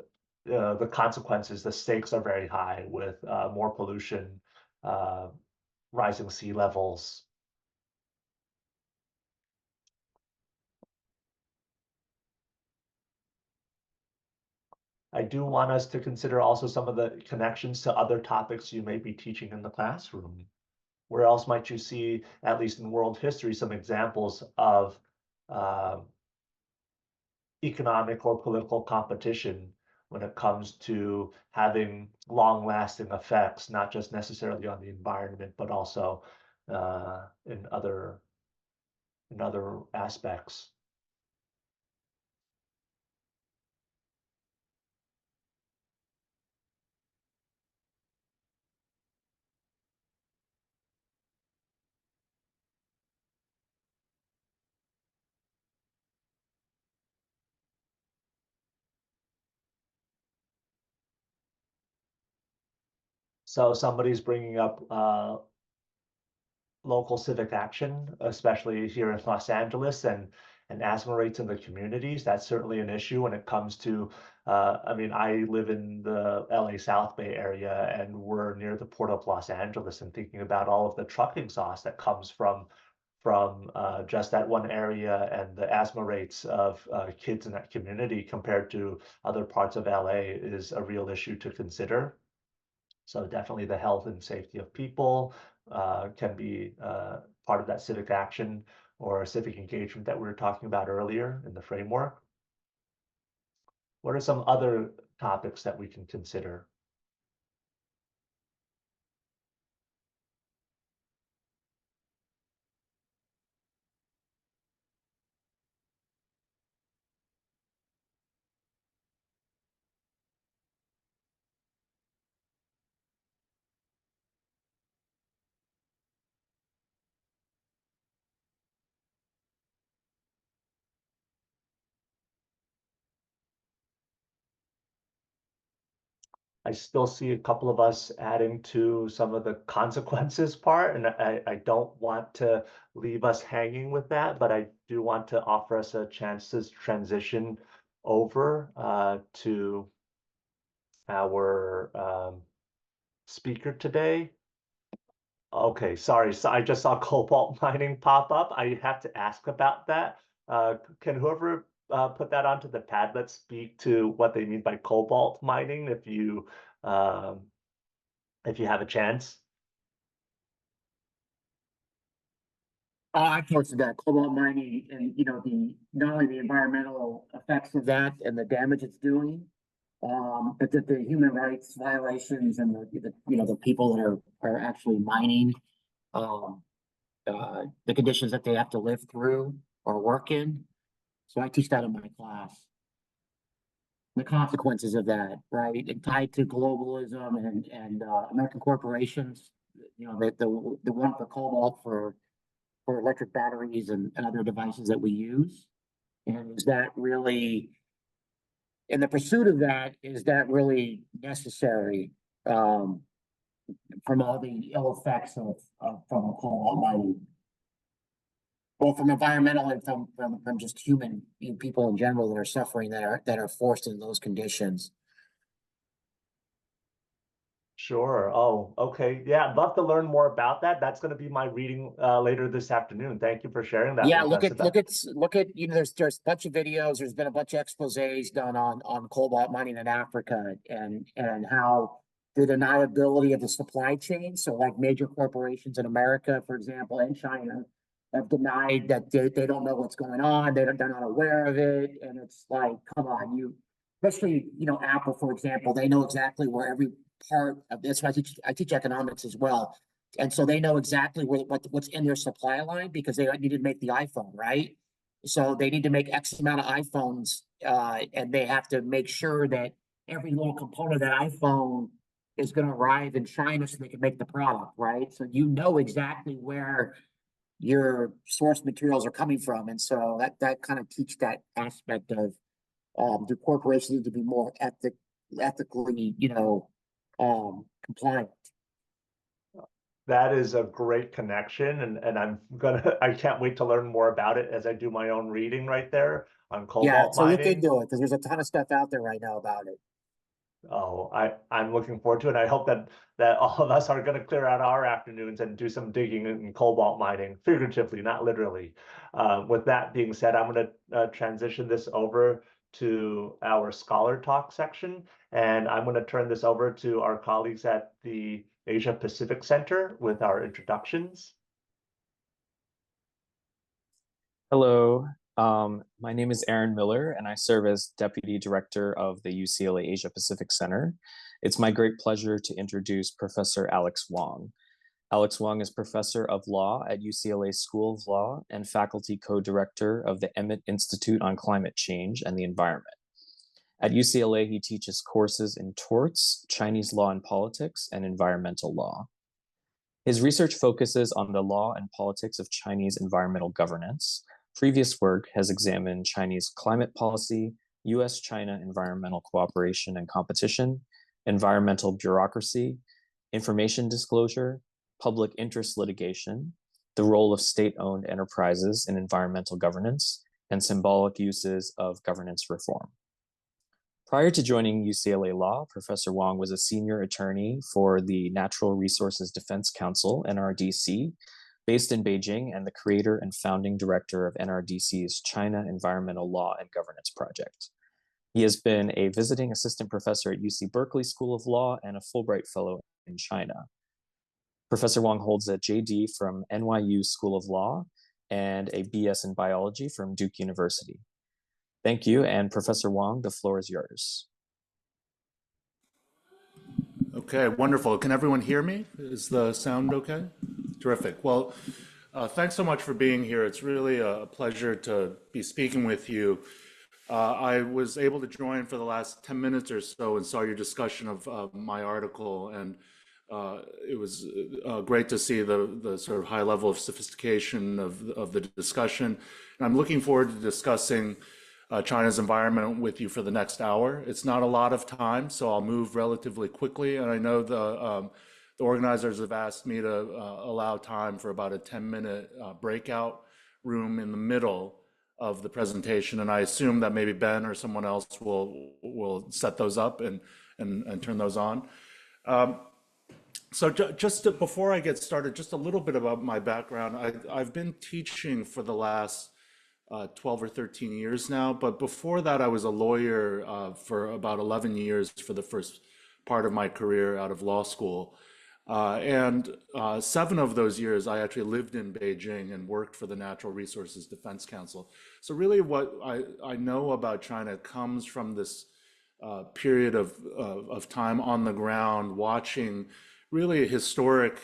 the consequences, the stakes are very high with more pollution, rising sea levels. I do want us to consider also some of the connections to other topics you may be teaching in the classroom. Where else might you see, at least in world history, some examples of economic or political competition when it comes to having long-lasting effects, not just necessarily on the environment, but also in other aspects. So somebody's bringing up local civic action, especially here in Los Angeles and asthma rates in the communities. That's certainly an issue when it comes to, I mean, I live in the LA South Bay area and we're near the Port of Los Angeles and thinking about all of the truck exhaust that comes from just that one area and the asthma rates of kids in that community compared to other parts of LA is a real issue to consider. So definitely the health and safety of people can be part of that civic action or civic engagement that we were talking about earlier in the framework. What are some other topics that we can consider? I still see a couple of us adding to some of the consequences part, and I don't want to leave us hanging with that, but I do want to offer us a chance to transition over to our speaker today. Okay, sorry. So I just saw cobalt mining pop up. I have to ask about that. Can whoever put that onto the Padlet speak to what they mean by cobalt mining um, if you have a chance? I posted that cobalt mining and the not only the environmental effects of that and the damage it's doing, but that the human rights violations and the people that are actually mining, um, the conditions that they have to live through or work in. So I teach that in my class. The consequences of that, right, and tied to globalism and American corporations. The one for cobalt for electric batteries and other devices that we use. And is that really, in the pursuit of that, is that really necessary from all the ill effects from cobalt mining, both from environmental and from just human people in general that are suffering, that are forced in those conditions? Sure. Oh, okay. Yeah, I'd love to learn more about that. That's going to be my reading later this afternoon. Thank you for sharing that Yeah, with us. look at there's a bunch of videos. There's been a bunch of exposés done on cobalt mining in Africa and how the deniability of the supply chain. So like major corporations in America, for example, and China have denied that they don't know what's going on. They're not aware of it. And it's like, come on, especially, Apple, for example, they know exactly where every part of this. I teach economics as well. And so they know exactly what's in their supply line because they need to make the iPhone, right? So they need to make X amount of iPhones, and they have to make sure that every little component of that iPhone is going to arrive in China so they can make the product, right? So you know exactly where your source materials are coming from, and so that kind of teach that aspect of the corporations need to be more ethically, compliant. That is a great connection, and I can't wait to learn more about it as I do my own reading right there on cobalt So look mining. into it because there's a ton of stuff out there right now about it. Oh, I'm looking forward to it. I hope that all of us are going to clear out our afternoons and do some digging in cobalt mining, figuratively, not literally. With that being said, I'm going to transition this over to our Scholar Talk section, and I'm going to turn this over to our colleagues at the Asia Pacific Center with our introductions. Hello, my name is Aaron Miller, and I serve as Deputy Director of the UCLA Asia Pacific Center. It's my great pleasure to introduce Professor Alex Wang. Alex Wang is Professor of Law at UCLA School of Law and Faculty Co-Director of the Emmett Institute on Climate Change and the Environment. At UCLA, he teaches courses in torts, Chinese law and politics, and environmental law. His research focuses on the law and politics of Chinese environmental governance. Previous work has examined Chinese climate policy, US-China environmental cooperation and competition, environmental bureaucracy, information disclosure, public interest litigation, the role of state-owned enterprises in environmental governance, and symbolic uses of governance reform. Prior to joining UCLA Law, Professor Wang was a senior attorney for the Natural Resources Defense Council, NRDC, based in Beijing, and the creator and founding director of NRDC's China Environmental Law and Governance Project. He has been a visiting assistant professor at UC Berkeley School of Law and a Fulbright Fellow in China. Professor Wang holds a JD from NYU School of Law and a BS in biology from Duke University. Thank you, and Professor Wang, the floor is yours. Okay, wonderful. Can everyone hear me? Is the sound okay? Terrific. Well, thanks so much for being here. It's really a pleasure to be speaking with you. I was able to join for the last 10 minutes or so and saw your discussion of my article, and it was great to see the sort of high level of sophistication of the discussion. And I'm looking forward to discussing China's environment with you for the next hour. It's not a lot of time, so I'll move relatively quickly. And I know the organizers have asked me to allow time for about a 10-minute breakout room in the middle of the presentation. And I assume that maybe Ben or someone else will set those up and turn those on. So before I get started, just a little bit about my background. I've been teaching for the last 12 or 13 years now, but before that I was a lawyer for about 11 years for the first part of my career out of law school. And 7 of those years I actually lived in Beijing and worked for the Natural Resources Defense Council. So really what I know about China comes from this period of time on the ground, watching really historic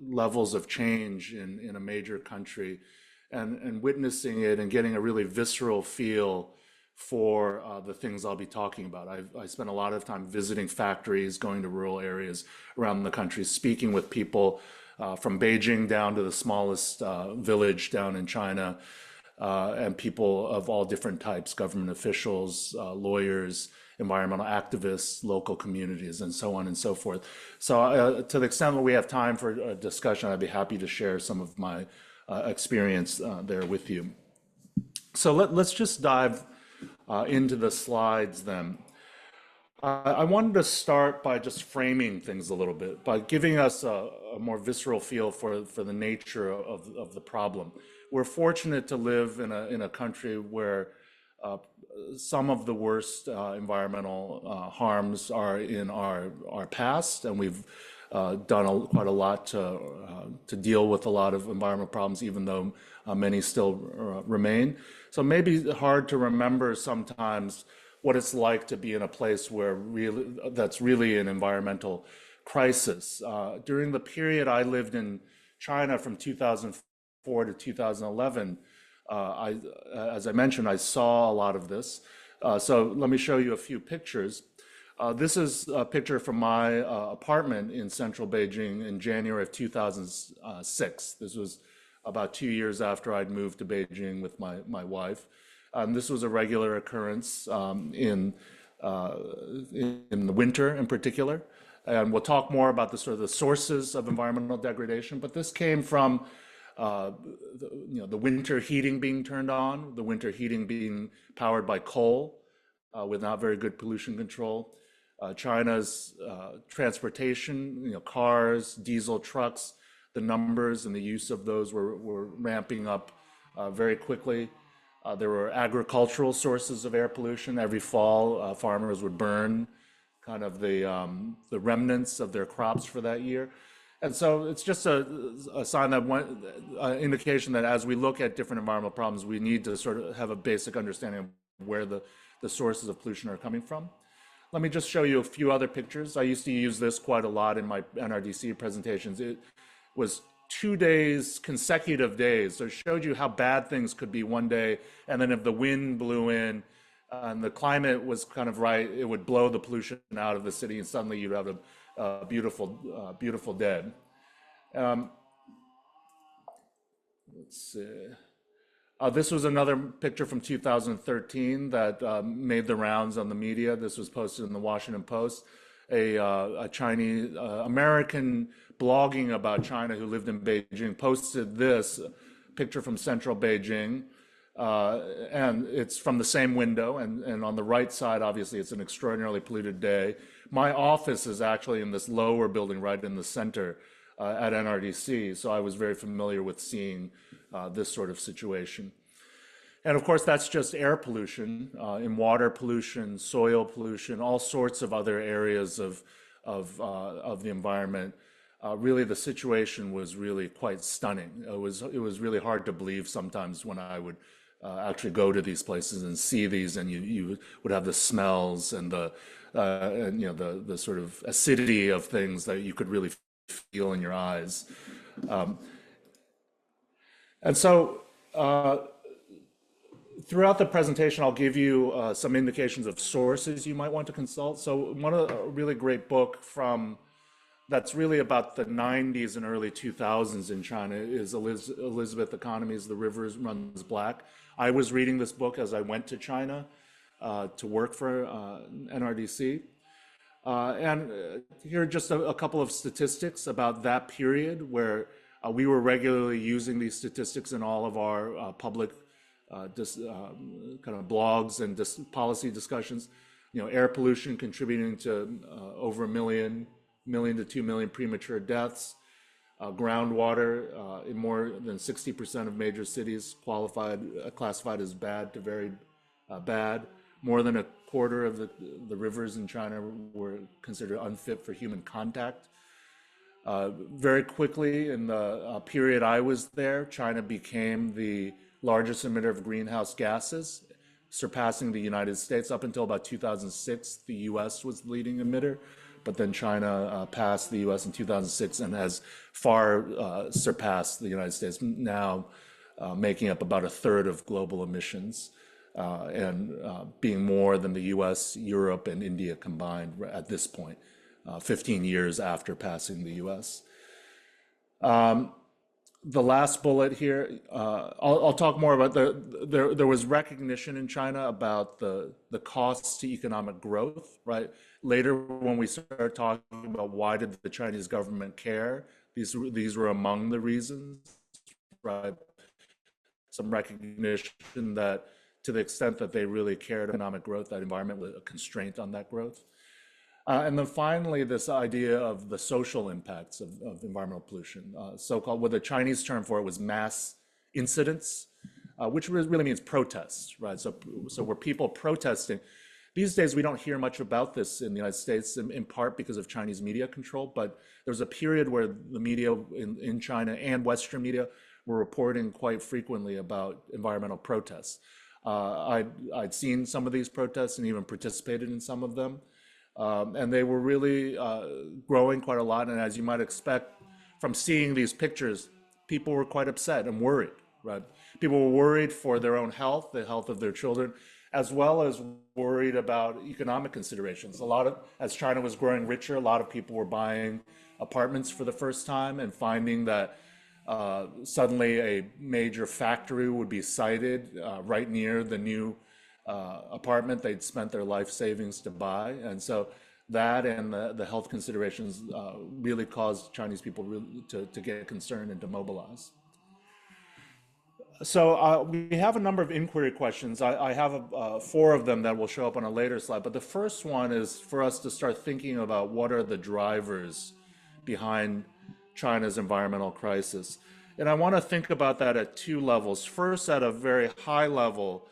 levels of change in a major country, and witnessing it and getting a really visceral feel for the things I'll be talking about. I spent a lot of time visiting factories, going to rural areas around the country, speaking with people from Beijing down to the smallest village down in China, and people of all different types, government officials, lawyers, environmental activists, local communities, and so on and so forth. So to the extent that we have time for a discussion, I'd be happy to share some of my experience there with you. So let's just dive into the slides then. I wanted to start by just framing things a little bit, by giving us a more visceral feel for the nature of the problem. We're fortunate to live in a country where some of the worst environmental harms are in our past, and we've done quite a lot to deal with a lot of environmental problems, even though many still remain. So it may be hard to remember sometimes what it's like to be in a place where that's really an environmental crisis. During the period I lived in China from 2004 to 2011, as I mentioned, I saw a lot of this. So let me show you a few pictures. This is a picture from my apartment in central Beijing in January of 2006. This was about 2 years after I'd moved to Beijing with my wife. This was a regular occurrence in the winter in particular. And we'll talk more about the sources of environmental degradation, but this came from the winter heating being turned on, the winter heating being powered by coal with not very good pollution control. China's transportation, cars, diesel trucks, the numbers and the use of those were ramping up very quickly. There were agricultural sources of air pollution. Every fall, farmers would burn kind of the remnants of their crops for that year. And so it's just a sign that indication that as we look at different environmental problems, we need to sort of have a basic understanding of where the sources of pollution are coming from. Let me just show you a few other pictures. I used to use this quite a lot in my NRDC presentations. It was 2 days, consecutive days. So it showed you how bad things could be one day. And then if the wind blew in and the climate was kind of right, it would blow the pollution out of the city and suddenly you'd have a beautiful day. Let's see. This was another picture from 2013 that made the rounds on the media. This was posted in the Washington Post. A Chinese American blogging about China who lived in Beijing posted this picture from central Beijing, and it's from the same window. And on the right side, obviously, it's an extraordinarily polluted day. My office is actually in this lower building right in the center at NRDC, so I was very familiar with seeing this sort of situation. And of course, that's just air pollution, in water pollution, soil pollution, all sorts of other areas of the environment. Really, the situation was really quite stunning. It was really hard to believe sometimes when I would actually go to these places and see these, and you would have the smells and the sort of acidity of things that you could really feel in your eyes. And so throughout the presentation, I'll give you some indications of sources you might want to consult. So one of a really great book that's really about the 90s and early 2000s in China is Elizabeth Economy's The River Runs Black. I was reading this book as I went to China to work for NRDC. Here are just a couple of statistics about that period where we were regularly using these statistics in all of our public kind of blogs and policy discussions. You know, air pollution contributing to over 1 million to 2 million premature deaths. Groundwater in more than 60% of major cities classified as bad to very bad. More than a quarter of the rivers in China were considered unfit for human contact. Very quickly, in the period I was there, China became the largest emitter of greenhouse gases, surpassing the United States. Up until about 2006, the US was the leading emitter, but then China passed the US in 2006 and has far surpassed the United States, now making up about a third of global emissions. And being more than the US, Europe, and India combined at this point, 15 years after passing the US. The last bullet here, I'll talk more about there was recognition in China about the costs to economic growth, right? Later, when we started talking about why did the Chinese government care, these were among the reasons, right? Some recognition that to the extent that they really cared about economic growth, that environment was a constraint on that growth. And then finally, this idea of the social impacts of environmental pollution, so-called, what the Chinese term for it was mass incidents, which really means protests, right? So were people protesting. These days, we don't hear much about this in the United States, in part because of Chinese media control, but there was a period where the media in China and Western media were reporting quite frequently about environmental protests. I'd seen some of these protests and even participated in some of them. And they were really growing quite a lot. And as you might expect from seeing these pictures, people were quite upset and worried, right? People were worried for their own health, the health of their children, as well as worried about economic considerations. As China was growing richer, a lot of people were buying apartments for the first time and finding that suddenly a major factory would be sited right near the new apartment they'd spent their life savings to buy. And so that and the health considerations really caused Chinese people to get concerned and to mobilize. So we have a number of inquiry questions. I have 4 of them that will show up on a later slide. But the first one is for us to start thinking about what are the drivers behind China's environmental crisis. And I want to think about that at 2 levels. First, at a very high level,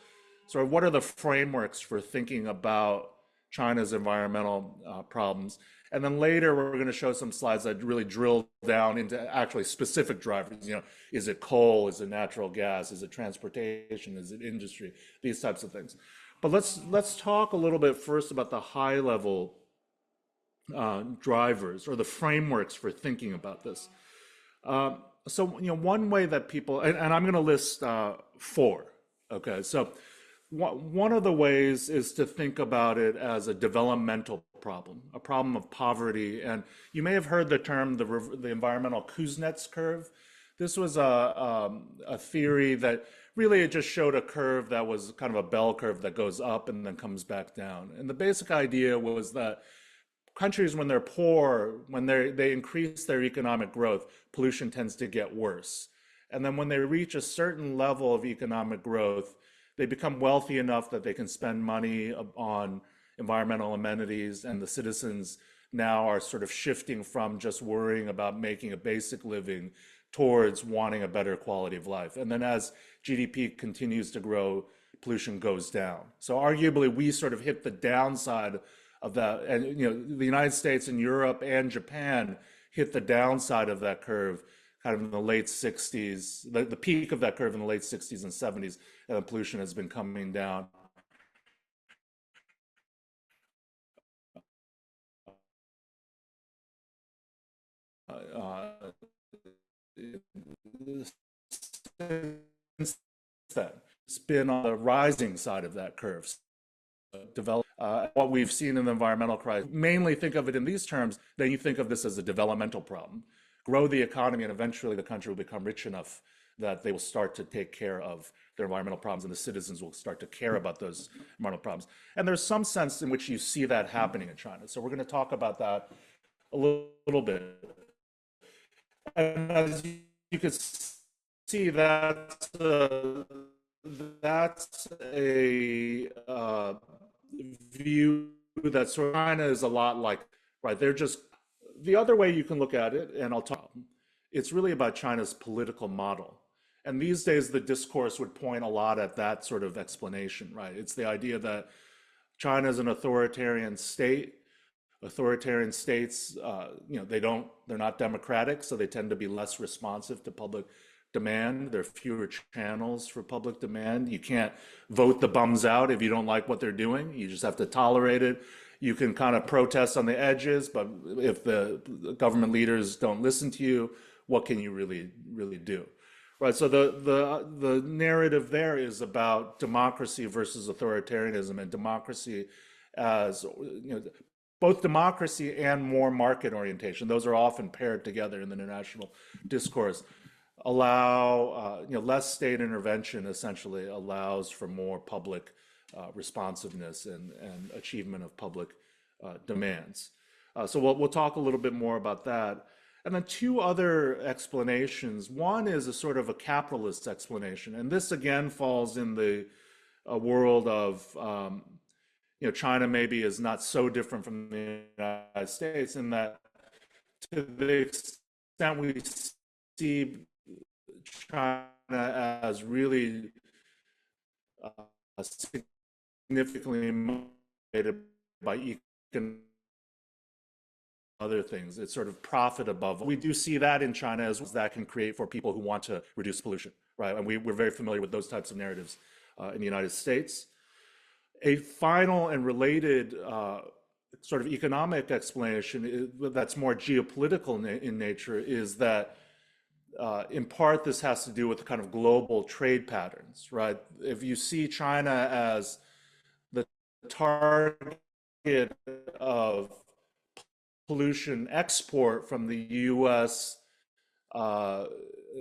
sort of what are the frameworks for thinking about China's environmental problems? And then later, we're going to show some slides that really drill down into actually specific drivers. You know, is it coal? Is it natural gas? Is it transportation? Is it industry? These types of things. But let's talk a little bit first about the high level drivers or the frameworks for thinking about this. So, you know, one way that people, and I'm going to list 4. Okay, so one of the ways is to think about it as a developmental problem, a problem of poverty. And you may have heard the term the environmental Kuznets curve. This was a theory that really it just showed a curve that was kind of a bell curve that goes up and then comes back down. And the basic idea was that countries, when they're poor, when they increase their economic growth, pollution tends to get worse. And then when they reach a certain level of economic growth, they become wealthy enough that they can spend money on environmental amenities, and the citizens now are sort of shifting from just worrying about making a basic living towards wanting a better quality of life. And then as GDP continues to grow, pollution goes down. So arguably, we sort of hit the downside of that. And you know, the United States and Europe and Japan hit the downside of that curve kind of in the late 60s, the peak of that curve in the late 60s and 70s, and pollution has been coming down. Since then, it's been on the rising side of that curve. What we've seen in the environmental crisis, mainly think of it in these terms, then you think of this as a developmental problem. Grow the economy, and eventually the country will become rich enough that they will start to take care of their environmental problems, and the citizens will start to care about those environmental problems. And there's some sense in which you see that happening in China. So we're going to talk about that a little bit. And as you can see, that's a view that sort of China is a lot like, right? They're just, the other way you can look at it, and I'll talk, it's really about China's political model. And these days, the discourse would point a lot at that sort of explanation, right? It's the idea that China is an authoritarian state. Authoritarian states, they're not democratic, so they tend to be less responsive to public demand. There are fewer channels for public demand. You can't vote the bums out if you don't like what they're doing. You just have to tolerate it. You can kind of protest on the edges, but if the government leaders don't listen to you, what can you really do? Right, so the narrative there is about democracy versus authoritarianism, and democracy as, both democracy and more market orientation. Those are often paired together in the international discourse. Allow, less state intervention essentially allows for more public responsiveness and achievement of public demands. So we'll talk a little bit more about that. And then two other explanations. One is a sort of a capitalist explanation. And this again falls in the world of, China maybe is not so different from the United States in that to the extent we see China as really significantly motivated by economic other things. It's sort of profit above. We do see that in China as well, that can create for people who want to reduce pollution, right? And we're very familiar with those types of narratives in the United States. A final and related sort of economic explanation that's more geopolitical in nature is that in part this has to do with kind of global trade patterns, right? If you see China as the target of pollution export from the US,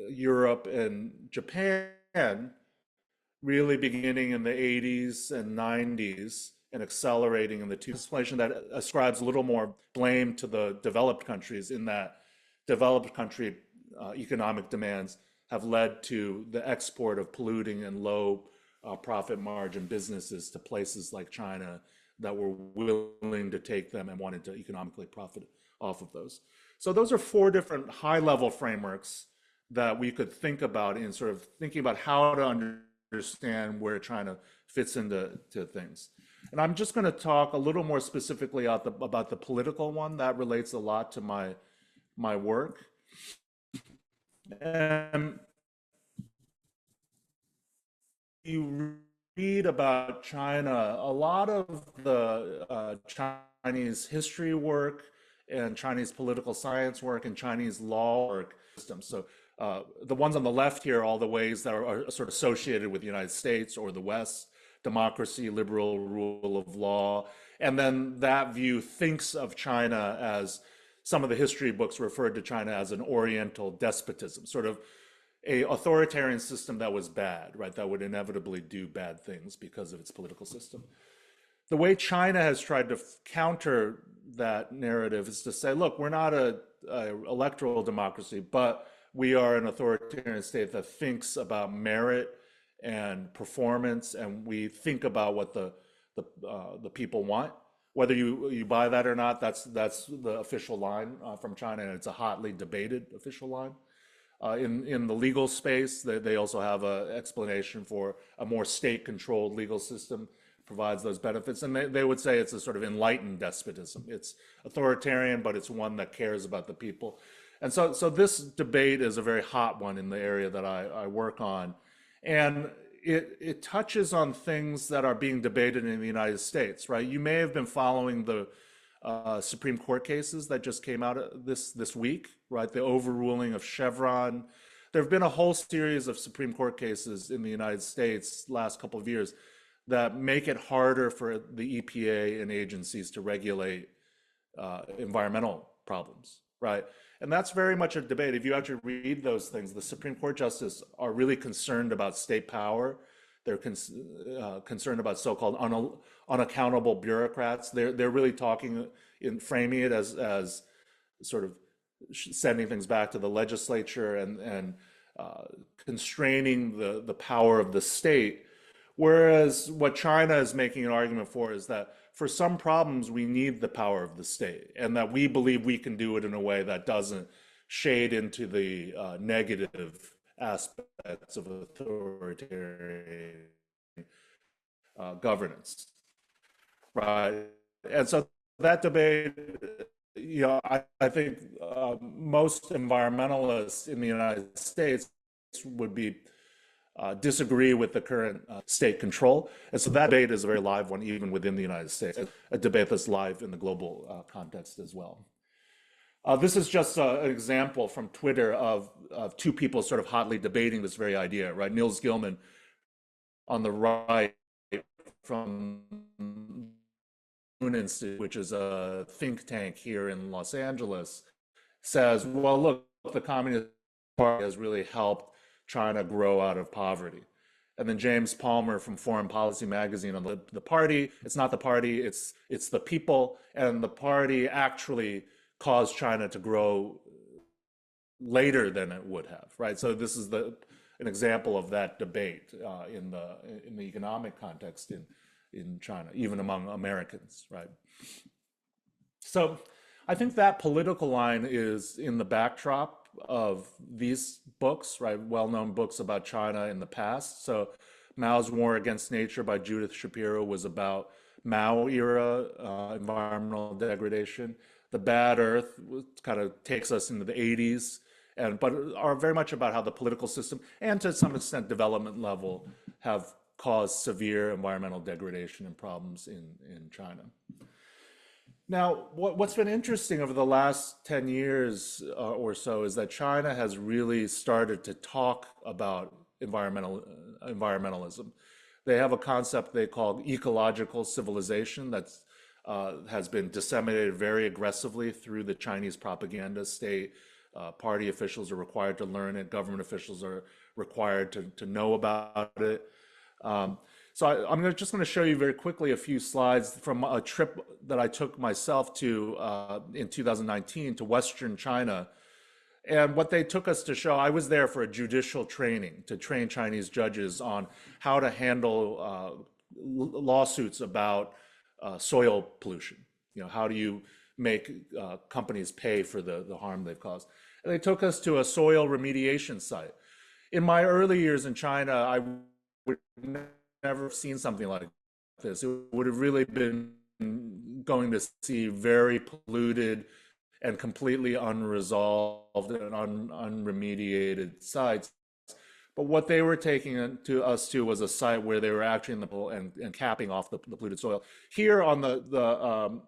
Europe, and Japan, really beginning in the 80s and 90s and accelerating in the explanation that ascribes a little more blame to the developed countries in that developed country economic demands have led to the export of polluting and low profit margin businesses to places like China that were willing to take them and wanted to economically profit off of those. So those are four different high-level frameworks that we could think about in sort of thinking about how to understand where China fits into things. And I'm just going to talk a little more specifically about the political one. That relates a lot to my work. And you read about China, a lot of the Chinese history work and Chinese political science work and Chinese law work systems. So the ones on the left here are all the ways that are sort of associated with the United States or the West: democracy, liberal rule of law. And then that view thinks of China as, some of the history books referred to China as an Oriental despotism, sort of a authoritarian system that was bad, right? That would inevitably do bad things because of its political system. The way China has tried to counter that narrative is to say, look, we're not a electoral democracy, but we are an authoritarian state that thinks about merit and performance, and we think about what the people want. Whether you buy that or not, that's the official line from China, and it's a hotly debated official line. In the legal space, they also have an explanation for a more state-controlled legal system provides those benefits, and they would say it's a sort of enlightened despotism. It's authoritarian, but it's one that cares about the people. And so this debate is a very hot one in the area that I work on, and it touches on things that are being debated in the United States, right? You may have been following the Supreme Court cases that just came out this week, right? The overruling of Chevron. There have been a whole series of Supreme Court cases in the United States last couple of years that make it harder for the EPA and agencies to regulate environmental problems, right? And that's very much a debate. If you actually read those things, the Supreme Court justices are really concerned about state power. They're concerned about so-called unaccountable bureaucrats. They're really talking in framing it as sort of sending things back to the legislature and constraining the power of the state. Whereas what China is making an argument for is that for some problems, we need the power of the state, and that we believe we can do it in a way that doesn't shade into the negative aspects of authoritarian governance, right? And so that debate, I think most environmentalists in the United States would be disagree with the current state control. And so that debate is a very live one, even within the United States, a debate that's live in the global context as well. This is just an example from Twitter of two people sort of hotly debating this very idea, right? Niels Gilman on the right from Moon Institute, which is a think tank here in Los Angeles, says, well, look, the Communist Party has really helped China grow out of poverty. And then James Palmer from Foreign Policy Magazine on the party, it's not the party, it's the people, and the party actually caused China to grow later than it would have, right? So this is an example of that debate in the economic context in China, even among Americans, right? So I think that political line is in the backdrop of these books, right? Well-known books about China in the past. So Mao's War Against Nature by Judith Shapiro was about Mao era environmental degradation. The Bad Earth kind of takes us into the 80s, but are very much about how the political system and to some extent development level have caused severe environmental degradation and problems in China. Now, what's been interesting over the last 10 years or so is that China has really started to talk about environmentalism. They have a concept they call ecological civilization that's has been disseminated very aggressively through the Chinese propaganda state. Party officials are required to learn it. Government officials are required to know about it. So I'm just going to show you very quickly a few slides from a trip that I took myself to in 2019 to Western China. And what they took us to show, I was there for a judicial training to train Chinese judges on how to handle lawsuits about soil pollution. How do you make companies pay for the harm they've caused? And they took us to a soil remediation site. In my early years in China, I would never have seen something like this. It would have really been going to see very polluted and completely unresolved and unremediated sites. But what they were taking us to was a site where they were actually in the and capping off the polluted soil. Here on the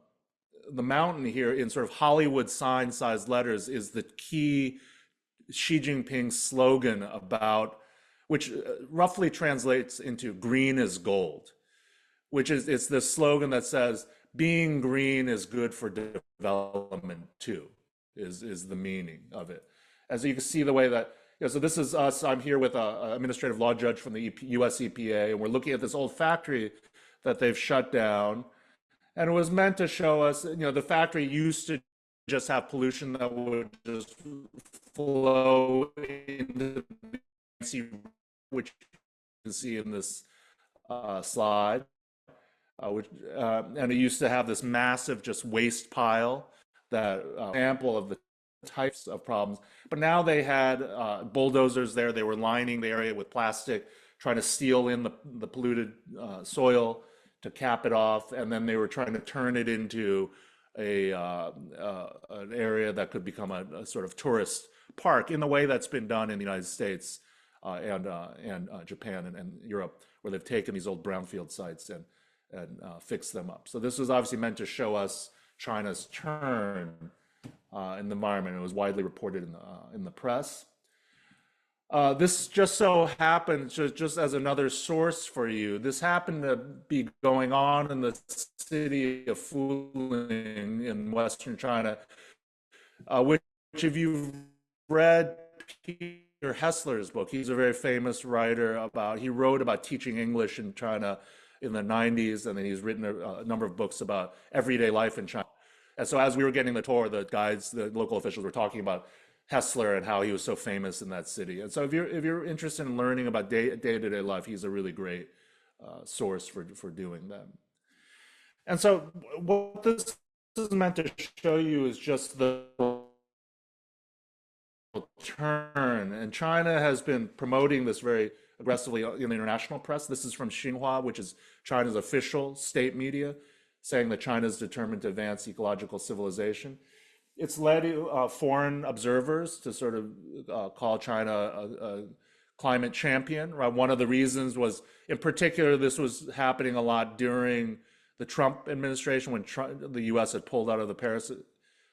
mountain here in sort of Hollywood sign-sized letters is the key Xi Jinping slogan about, which roughly translates into green is gold, which is, it's this slogan that says, being green is good for development too, is the meaning of it. As you can see the way that, so this is us, I'm here with an administrative law judge from the US EPA, and we're looking at this old factory that they've shut down. And it was meant to show us, the factory used to just have pollution that would just flow into the sea, which you can see in this slide. And it used to have this massive just waste pile that example of the types of problems. But now they had bulldozers there. They were lining the area with plastic, trying to seal in the polluted soil to cap it off, and then they were trying to turn it into an area that could become a sort of tourist park in the way that's been done in the United States and Japan and Europe, where they've taken these old brownfield sites and fixed them up. So this was obviously meant to show us China's turn in the environment. It was widely reported in the press. This just so happened, just as another source for you, this happened to be going on in the city of Fuling in Western China, which if you've read Peter Hessler's book, he's a very famous writer he wrote about teaching English in China in the 90s, and then he's written a number of books about everyday life in China. And so as we were getting the tour, the guides, the local officials were talking about Hessler and how he was so famous in that city. And so if you're interested in learning about day-to-day life, he's a really great source for doing that. And so what this is meant to show you is just the turn. And China has been promoting this very aggressively in the international press. This is from Xinhua, which is China's official state media, saying that China is determined to advance ecological civilization. It's led foreign observers to sort of call China a climate champion, right? One of the reasons was, in particular, this was happening a lot during the Trump administration when the US had pulled out of the Paris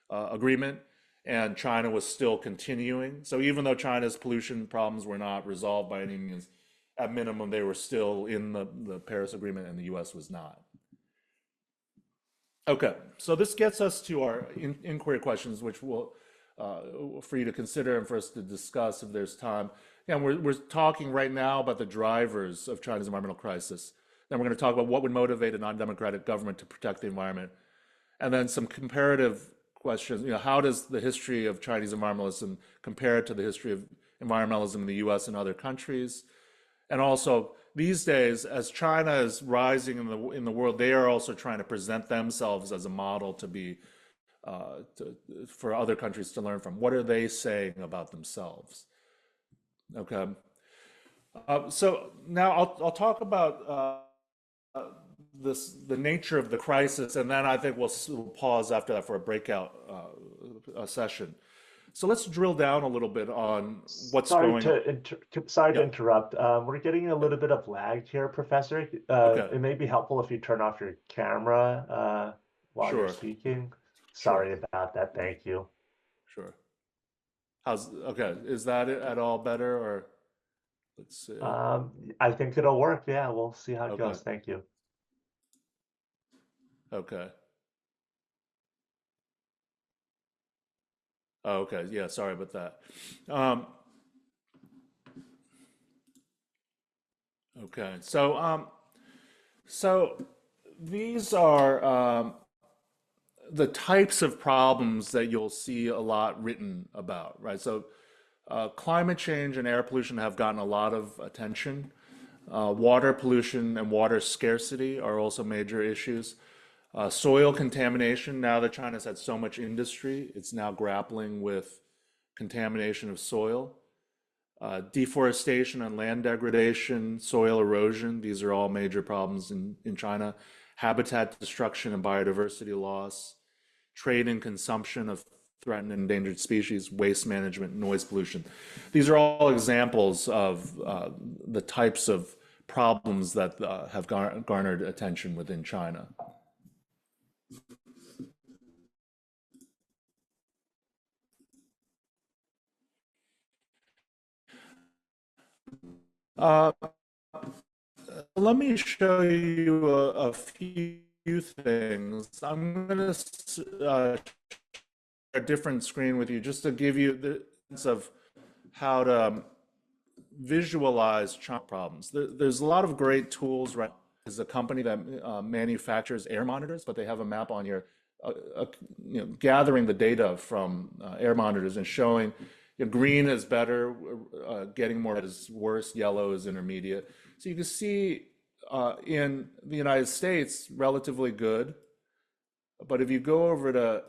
Agreement and China was still continuing. So even though China's pollution problems were not resolved by any means, at minimum, they were still in the Paris Agreement and the US was not. Okay, so this gets us to our inquiry questions, which we'll for you to consider and for us to discuss if there's time. And we're talking right now about the drivers of China's environmental crisis. Then we're going to talk about what would motivate a non-democratic government to protect the environment. And then some comparative questions. How does the history of Chinese environmentalism compare to the history of environmentalism in the US and other countries? And also, these days, as China is rising in the world, they are also trying to present themselves as a model to be for other countries to learn from. What are they saying about themselves? Okay. So now I'll talk about the nature of the crisis, and then I think we'll pause after that for a breakout session. So let's drill down a little bit on what's going on. Sorry to interrupt. We're getting a little bit of lag here, Professor. Okay. It may be helpful if you turn off your camera while you're Sure. speaking. Sorry about that. Thank you. Sure. Okay? Is that at all better, or let's see? I think it'll work. Yeah, we'll see how it Okay. goes. Thank you. Okay. Oh, okay. Yeah, sorry about that. Okay. So these are the types of problems that you'll see a lot written about, right? So climate change and air pollution have gotten a lot of attention. Water pollution and water scarcity are also major issues. Soil contamination, now that China's had so much industry, it's now grappling with contamination of soil. Deforestation and land degradation, soil erosion, these are all major problems in China. Habitat destruction and biodiversity loss, trade and consumption of threatened and endangered species, waste management, noise pollution. These are all examples of the types of problems that have garnered attention within China. Let me show you a few things. I'm going to a different screen with you just to give you the sense of how to visualize problems. There's a lot of great tools right now. There's a company that manufactures air monitors, but they have a map on here, gathering the data from air monitors and showing green is better, getting more is worse, yellow is intermediate. So you can see in the United States, relatively good. But if you go over to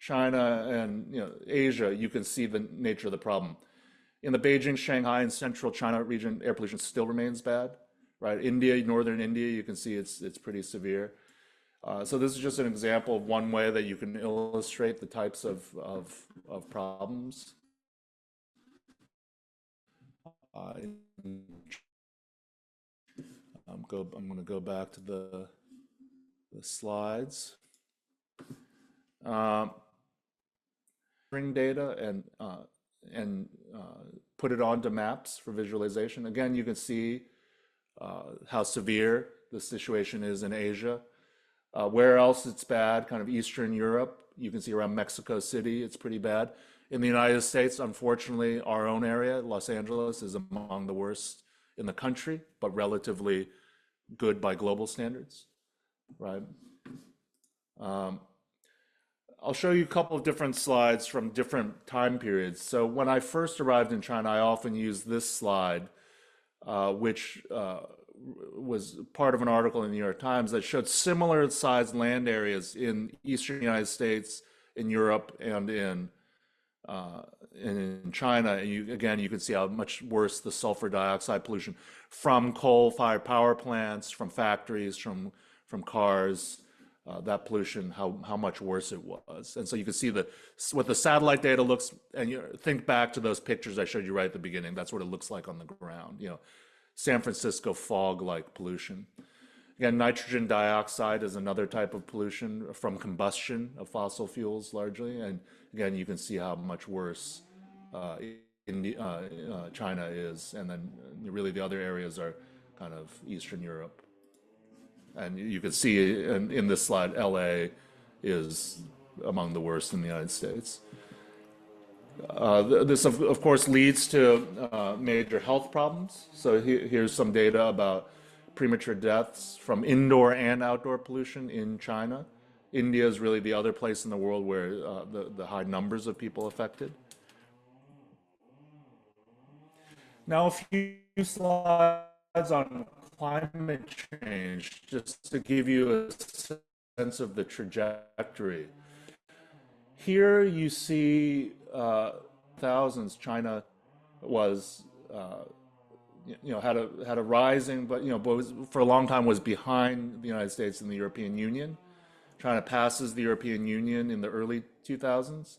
China and Asia, you can see the nature of the problem. In the Beijing, Shanghai, and central China region, air pollution still remains bad, right? India, northern India, you can see it's pretty severe. So this is just an example of one way that you can illustrate the types of problems. I'm going to go back to the slides. Bring data and put it onto maps for visualization. Again, you can see how severe the situation is in Asia. Where else it's bad, kind of Eastern Europe, you can see around Mexico City, it's pretty bad. In the United States, unfortunately, our own area, Los Angeles, is among the worst in the country, but relatively good by global standards, right? I'll show you a couple of different slides from different time periods. So when I first arrived in China, I often used this slide, which was part of an article in the New York Times that showed similar sized land areas in Eastern United States, in Europe, and in China. And again, you can see how much worse the sulfur dioxide pollution from coal-fired power plants, from factories, from cars, that pollution, how much worse it was. And so you can see what the satellite data looks, and you think back to those pictures I showed you right at the beginning. That's what it looks like on the ground. San Francisco fog-like pollution. Again, nitrogen dioxide is another type of pollution from combustion of fossil fuels largely. And again, you can see how much worse China is. And then really the other areas are kind of Eastern Europe. And you can see in this slide, LA is among the worst in the United States. This, of course, leads to major health problems. So here's some data about premature deaths from indoor and outdoor pollution in China. India is really the other place in the world where the high numbers of people affected. Now, a few slides on climate change, just to give you a sense of the trajectory. Here you see thousands. China was, had a rising, but for a long time was behind the United States and the European Union. China passes the European Union in the early 2000s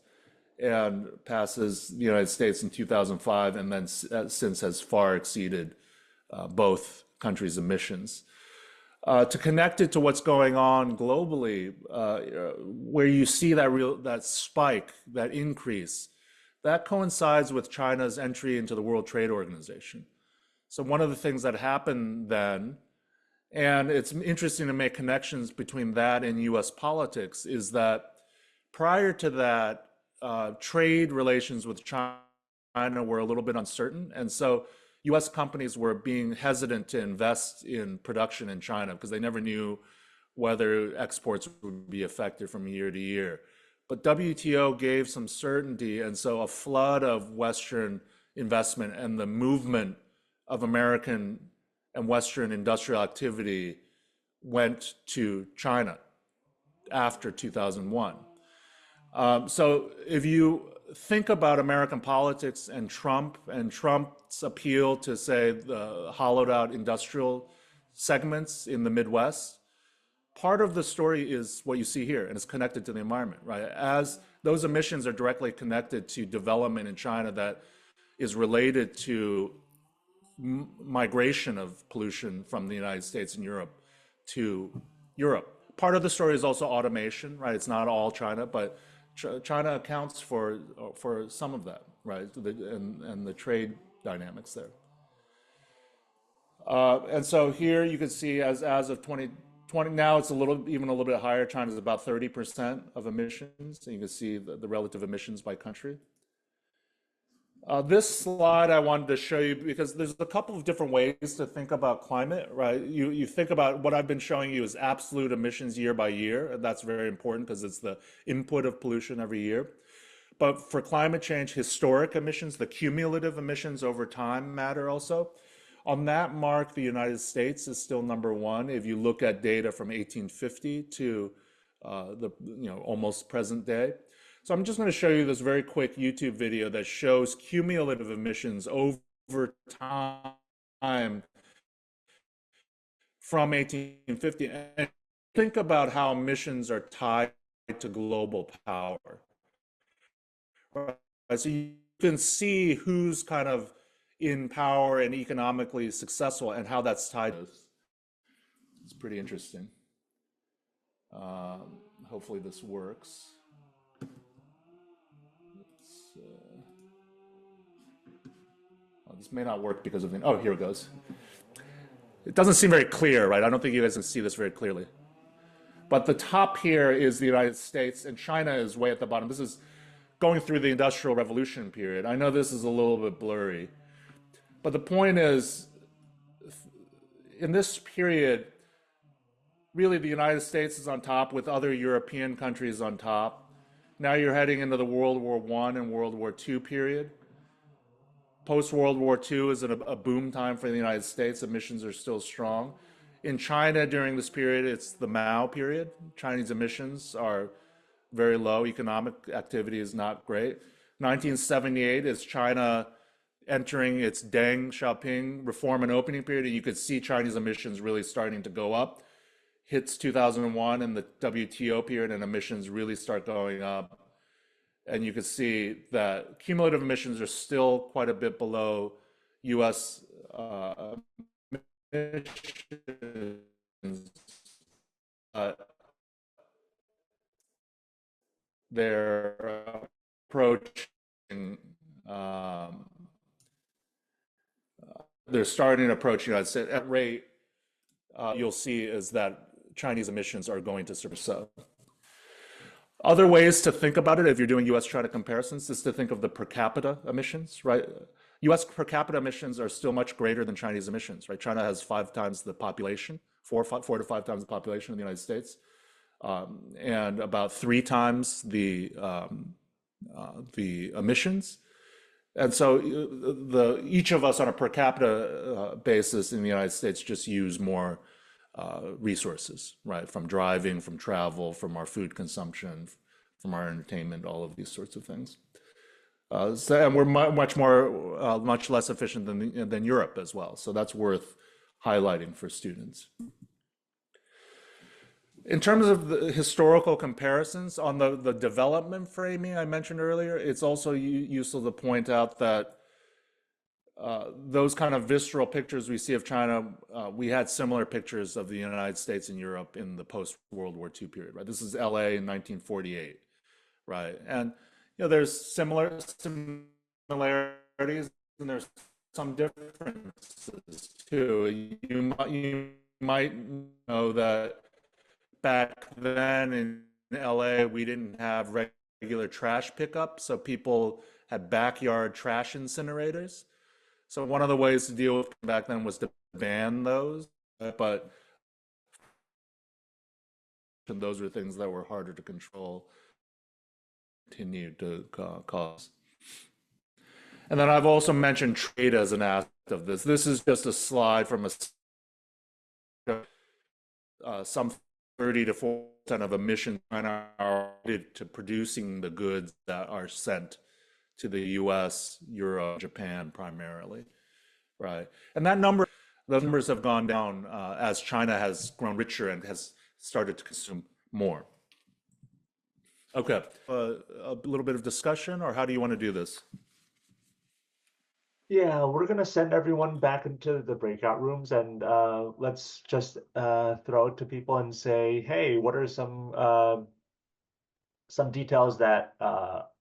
and passes the United States in 2005, and then since has far exceeded both countries' emissions. To connect it to what's going on globally, where you see that spike, that increase, that coincides with China's entry into the World Trade Organization. So one of the things that happened then, and it's interesting to make connections between that and US politics, is that prior to that, trade relations with China were a little bit uncertain. And so US companies were being hesitant to invest in production in China because they never knew whether exports would be affected from year to year. But WTO gave some certainty, and so a flood of Western investment and the movement of American and Western industrial activity went to China after 2001. So if you think about American politics and Trump's appeal to, say, the hollowed out industrial segments in the Midwest, part of the story is what you see here, and it's connected to the environment, right? As those emissions are directly connected to development in China that is related to migration of pollution from the United States and Europe to Europe. Part of the story is also automation, right? It's not all China, but China accounts for some of that, right? And the trade dynamics there. And so here you can see as of 2020, now it's even a little bit higher. China's about 30% of emissions. So you can see the relative emissions by country. This slide I wanted to show you because there's a couple of different ways to think about climate, right? You think about what I've been showing you is absolute emissions year by year. And that's very important because it's the input of pollution every year. But for climate change, historic emissions, the cumulative emissions over time matter also. On that mark, the United States is still number one. If you look at data from 1850 to almost present day. So I'm just going to show you this very quick YouTube video that shows cumulative emissions over time from 1850. And think about how emissions are tied to global power. Right? So you can see who's kind of in power and economically successful and how that's tied. It's pretty interesting. Hopefully this works. This may not work because of the, oh, here it goes. It doesn't seem very clear, right? I don't think you guys can see this very clearly. But the top here is the United States, and China is way at the bottom. This is going through the Industrial Revolution period. I know this is a little bit blurry, but the point is, in this period, really the United States is on top with other European countries on top. Now you're heading into the World War I and World War II period. Post-World War II is a boom time for the United States. Emissions are still strong. In China during this period, it's the Mao period. Chinese emissions are very low. Economic activity is not great. 1978 is China entering its Deng Xiaoping reform and opening period, and you could see Chinese emissions really starting to go up. Hits 2001 and the WTO period, and emissions really start going up. And you can see that cumulative emissions are still quite a bit below US emissions. They're approaching, they're starting to approach United States at rate. You'll see is that Chinese emissions are going to surpass. Other ways to think about it, if you're doing US-China comparisons, is to think of the per capita emissions, right? US per capita emissions are still much greater than Chinese emissions, right? China has 5 times the population, 4 to 5 times the population of the United States, and about 3 times the emissions. And so each of us on a per capita basis in the United States just use more resources, right? From driving, from travel, from our food consumption, from our entertainment, all of these sorts of things. And we're much less efficient than Europe as well. So that's worth highlighting for students. In terms of the historical comparisons on the development framing I mentioned earlier, it's also useful to point out that those kind of visceral pictures we see of China, we had similar pictures of the United States and Europe in the post-World War II period, right? This is LA in 1948, right? And there's similarities and there's some differences too. You might know that back then in LA, we didn't have regular trash pickup, so people had backyard trash incinerators. So one of the ways to deal with back then was to ban those, but those are things that were harder to control, continue to cause. And then I've also mentioned trade as an aspect of this. This is just a slide from some 30 to 40% of emissions are related to producing the goods that are sent to the US, Europe, Japan primarily, right? And the numbers have gone down as China has grown richer and has started to consume more. Okay, a little bit of discussion, or how do you want to do this? Yeah, we're going to send everyone back into the breakout rooms, and let's just throw it to people and say, hey, what are some details that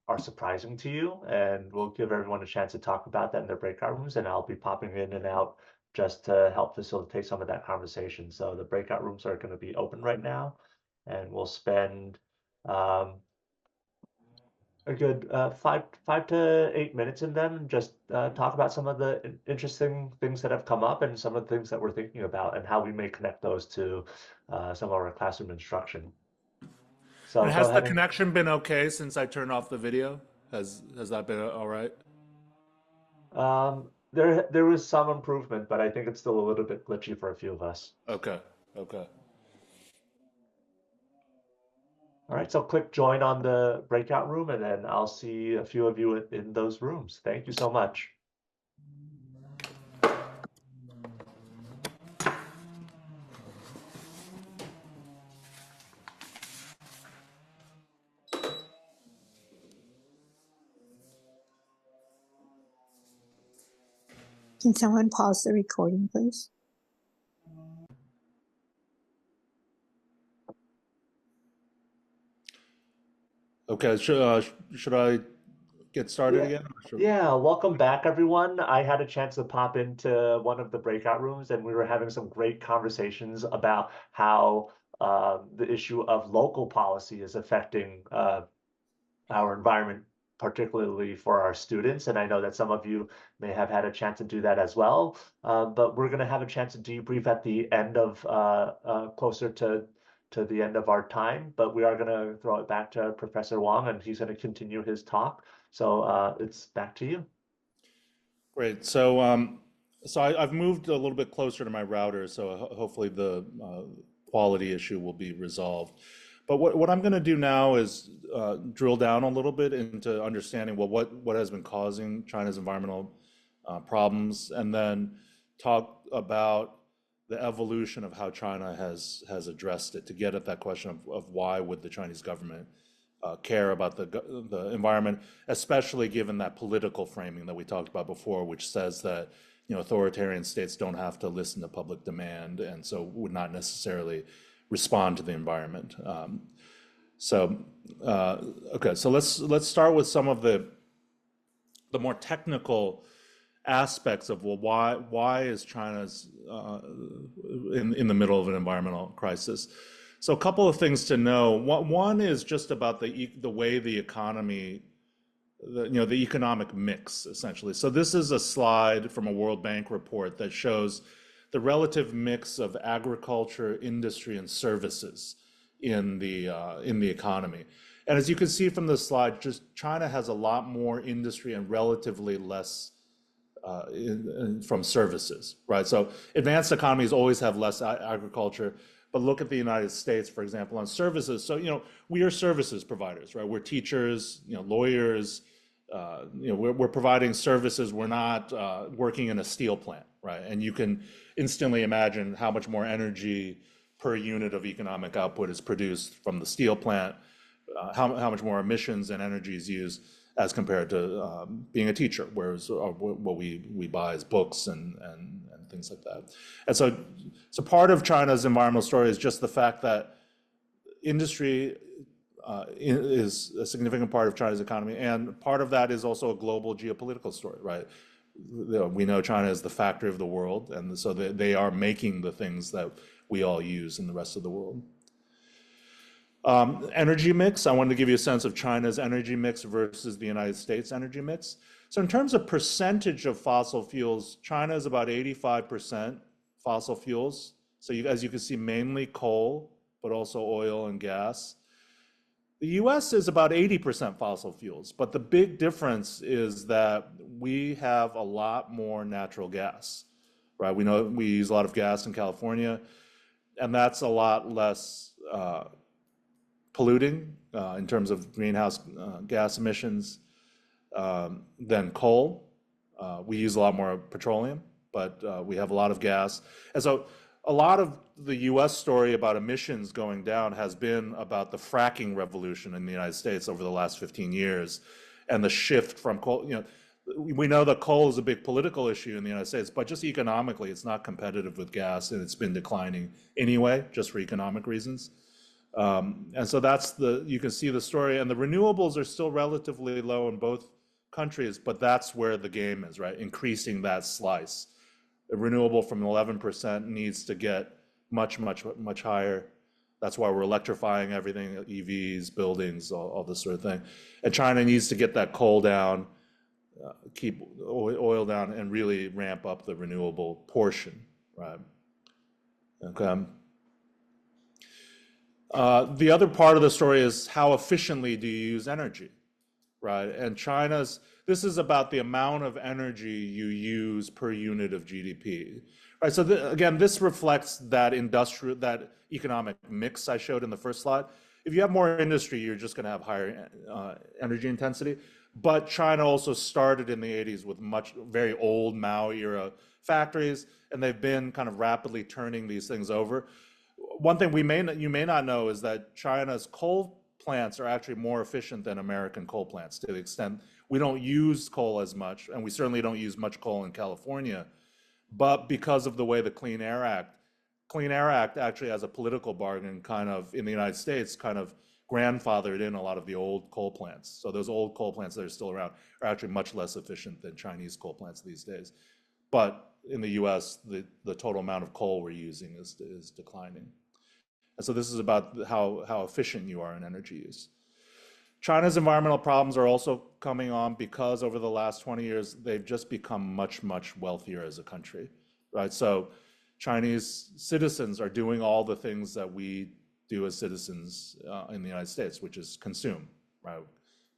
are surprising to you? And we'll give everyone a chance to talk about that in their breakout rooms, and I'll be popping in and out just to help facilitate some of that conversation. So the breakout rooms are going to be open right now, and we'll spend a good 5 to 8 minutes in them and just talk about some of the interesting things that have come up and some of the things that we're thinking about and how we may connect those to some of our classroom instruction. So and has the connection been okay since I turned off the video? Has that been all right? There was some improvement, but I think it's still a little bit glitchy for a few of us. Okay, okay. All right, so click join on the breakout room, and then I'll see a few of you in those rooms. Thank you so much. Can someone pause the recording, please? Okay, should I get started again? Yeah, welcome back, everyone. I had a chance to pop into one of the breakout rooms, and we were having some great conversations about how the issue of local policy is affecting our environment, particularly for our students. And I know that some of you may have had a chance to do that as well. But we're going to have a chance to debrief at the end of closer to the end of our time. But we are going to throw it back to Professor Wang, and he's going to continue his talk. So it's back to you. Great. So, I've moved a little bit closer to my router, so hopefully the quality issue will be resolved. But what I'm going to do now is drill down a little bit into understanding, well, what has been causing China's environmental problems, and then talk about the evolution of how China has addressed it to get at that question of why would the Chinese government care about the environment, especially given that political framing that we talked about before, which says that authoritarian states don't have to listen to public demand, and so would not necessarily respond to the environment. Okay, so let's start with some of the more technical aspects of, well, why is China's in the middle of an environmental crisis? So a couple of things to know. One is just about the way the economy, the economic mix, essentially. So this is a slide from a World Bank report that shows the relative mix of agriculture, industry, and services in the economy. And as you can see from this slide, just China has a lot more industry and relatively less from services, right? So advanced economies always have less agriculture, but look at the United States, for example, on services. So, we are services providers, right? We're teachers, lawyers, we're providing services. We're not working in a steel plant, right? And you can instantly imagine how much more energy per unit of economic output is produced from the steel plant, how much more emissions and energy is used as compared to being a teacher, whereas what we buy is books and things like that. And so part of China's environmental story is just the fact that industry is a significant part of China's economy, and part of that is also a global geopolitical story, right? We know China is the factory of the world, and so they are making the things that we all use in the rest of the world. Energy mix, I wanted to give you a sense of China's energy mix versus the United States energy mix. So in terms of percentage of fossil fuels, China is about 85% fossil fuels. So as you can see, mainly coal, but also oil and gas. The US is about 80% fossil fuels, but the big difference is that we have a lot more natural gas, right? We know we use a lot of gas in California, and that's a lot less polluting in terms of greenhouse gas emissions than coal. We use a lot more petroleum, but we have a lot of gas. And so a lot of the US story about emissions going down has been about the fracking revolution in the United States over the last 15 years and the shift from coal. We know that coal is a big political issue in the United States, but just economically, it's not competitive with gas, and it's been declining anyway, just for economic reasons. And so you can see the story, and the renewables are still relatively low in both countries, but that's where the game is, right? Increasing that slice. A renewable from 11% needs to get much, much, much higher. That's why we're electrifying everything, EVs, buildings, all this sort of thing. And China needs to get that coal down, keep oil down, and really ramp up the renewable portion, right? Okay. The other part of the story is how efficiently do you use energy, right? And this is about the amount of energy you use per unit of GDP, right? So again, this reflects that economic mix I showed in the first slide. If you have more industry, you're just going to have higher energy intensity. But China also started in the 80s with very old Mao era factories, and they've been kind of rapidly turning these things over. One thing you may not know is that China's coal plants are actually more efficient than American coal plants, to the extent we don't use coal as much, and we certainly don't use much coal in California. But because of the way the Clean Air Act actually has a political bargain kind of in the United States, kind of grandfathered in a lot of the old coal plants. So those old coal plants that are still around are actually much less efficient than Chinese coal plants these days. But in the US, the total amount of coal we're using is declining. And so this is about how efficient you are in energy use. China's environmental problems are also coming on because over the last 20 years, they've just become much, much wealthier as a country, right? So Chinese citizens are doing all the things that we do as citizens in the United States, which is consume, right?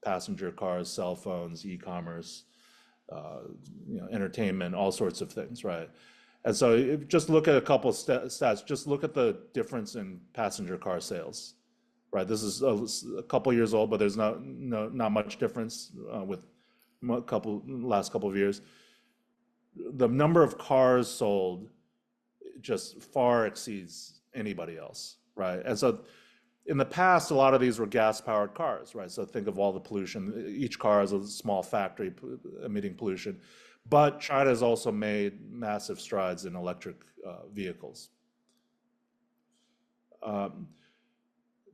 Passenger cars, cell phones, e-commerce, entertainment, all sorts of things, right? And so just look at a couple of stats. Just look at the difference in passenger car sales, right? This is a couple years old, but there's not much difference with last couple of years. The number of cars sold just far exceeds anybody else, right? And so in the past, a lot of these were gas-powered cars, right? So think of all the pollution. Each car is a small factory emitting pollution. But China has also made massive strides in electric vehicles.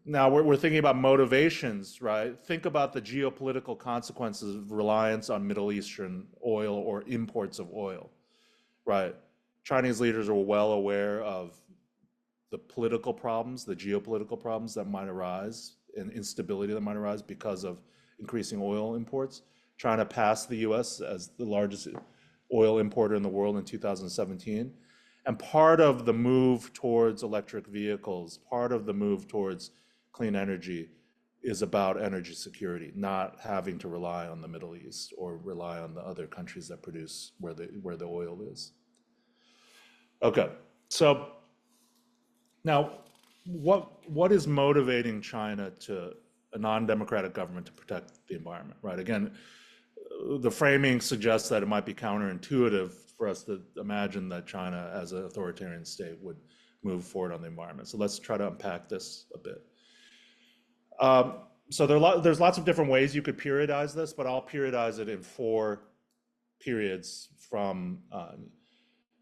Now we're thinking about motivations, right? Think about the geopolitical consequences of reliance on Middle Eastern oil or imports of oil, right? Chinese leaders are well aware of the political problems, the geopolitical problems that might arise and instability that might arise because of increasing oil imports. China passed the US as the largest oil importer in the world in 2017. And part of the move towards electric vehicles, part of the move towards clean energy is about energy security, not having to rely on the Middle East or rely on the other countries that produce where the oil is. Okay, so now what is motivating China to a non-democratic government to protect the environment, right? Again, the framing suggests that it might be counterintuitive for us to imagine that China as an authoritarian state would move forward on the environment. So let's try to unpack this a bit. So there's lots of different ways you could periodize this, but I'll periodize it in 4 periods from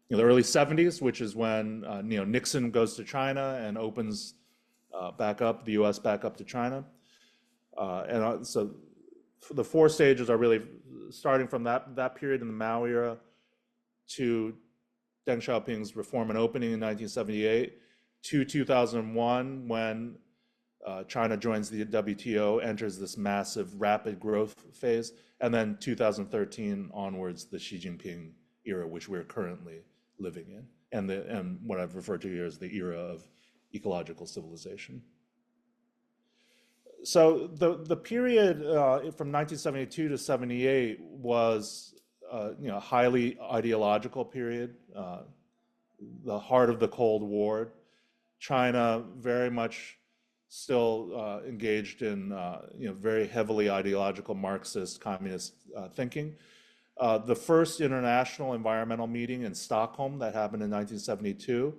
the early 70s, which is when Nixon goes to China and opens back up the U.S. back up to China. So the 4 stages are really starting from that period in the Mao era to Deng Xiaoping's reform and opening in 1978 to 2001 when China joins the WTO, enters this massive rapid growth phase, and then 2013 onwards, the Xi Jinping era, which we're currently living in, and what I've referred to here as the era of ecological civilization. So the period from 1972 to 78 was a highly ideological period, the heart of the Cold War. China very much still engaged in very heavily ideological Marxist communist thinking. The first international environmental meeting in Stockholm that happened in 1972,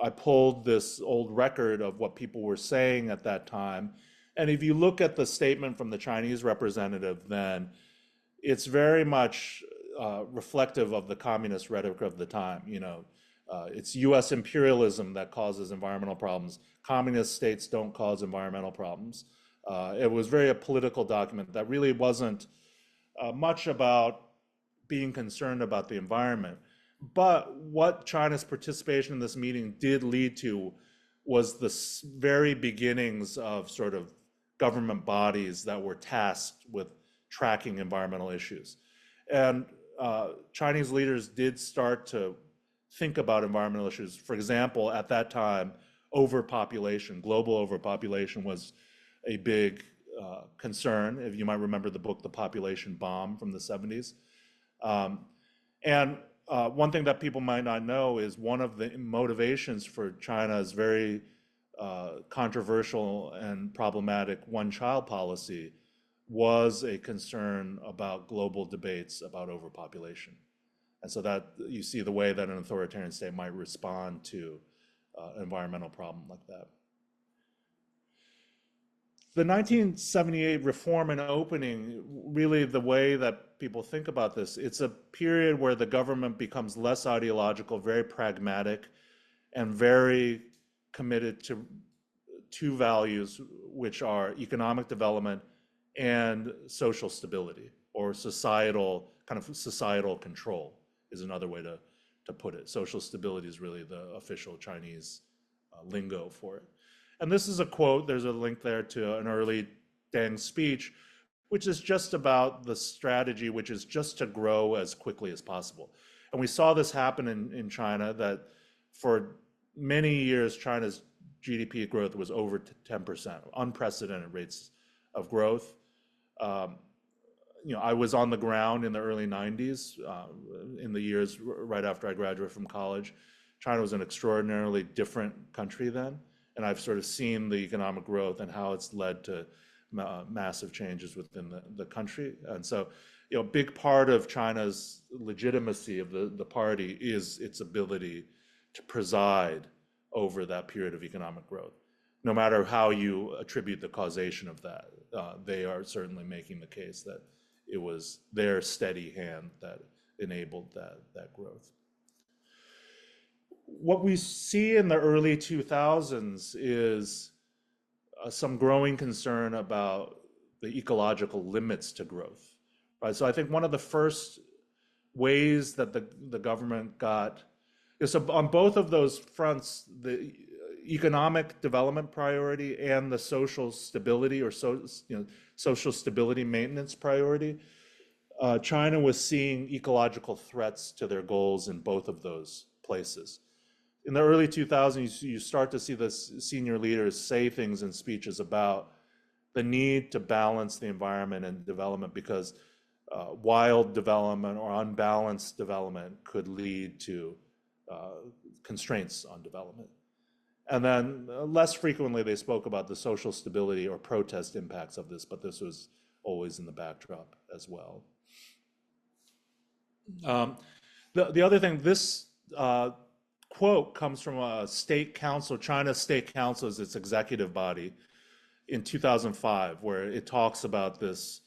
I pulled this old record of what people were saying at that time. And if you look at the statement from the Chinese representative then, it's very much reflective of the communist rhetoric of the time. It's US imperialism that causes environmental problems. Communist states don't cause environmental problems. It was very a political document that really wasn't much about being concerned about the environment. But what China's participation in this meeting did lead to was the very beginnings of sort of government bodies that were tasked with tracking environmental issues. And Chinese leaders did start to think about environmental issues. For example, at that time, overpopulation, global overpopulation was a big concern. If you might remember the book, The Population Bomb from the 70s. One thing that people might not know is one of the motivations for China's very controversial and problematic one-child policy was a concern about global debates about overpopulation. And so that you see the way that an authoritarian state might respond to an environmental problem like that. The 1978 reform and opening, really the way that people think about this, it's a period where the government becomes less ideological, very pragmatic, and very committed to 2 values, which are economic development and social stability, or societal control is another way to put it. Social stability is really the official Chinese lingo for it. And this is a quote, there's a link there to an early Deng speech, which is just about the strategy, which is just to grow as quickly as possible. And we saw this happen in China, that for many years, China's GDP growth was over 10%, unprecedented rates of growth. I was on the ground in the early 90s, in the years right after I graduated from college. China was an extraordinarily different country then, and I've sort of seen the economic growth and how it's led to massive changes within the country. And so, a big part of China's legitimacy of the party is its ability to preside over that period of economic growth. No matter how you attribute the causation of that, they are certainly making the case that it was their steady hand that enabled that growth. What we see in the early 2000s is some growing concern about the ecological limits to growth. Right? So I think one of the first ways that the government got is on both of those fronts, the economic development priority and the social stability or social stability maintenance priority, China was seeing ecological threats to their goals in both of those places. In the early 2000s, you start to see the senior leaders say things in speeches about the need to balance the environment and development, because wild development or unbalanced development could lead to constraints on development. And then less frequently, they spoke about the social stability or protest impacts of this, but this was always in the backdrop as well. The other thing, this quote comes from a state council. China's state council is its executive body in 2005, where it talks about this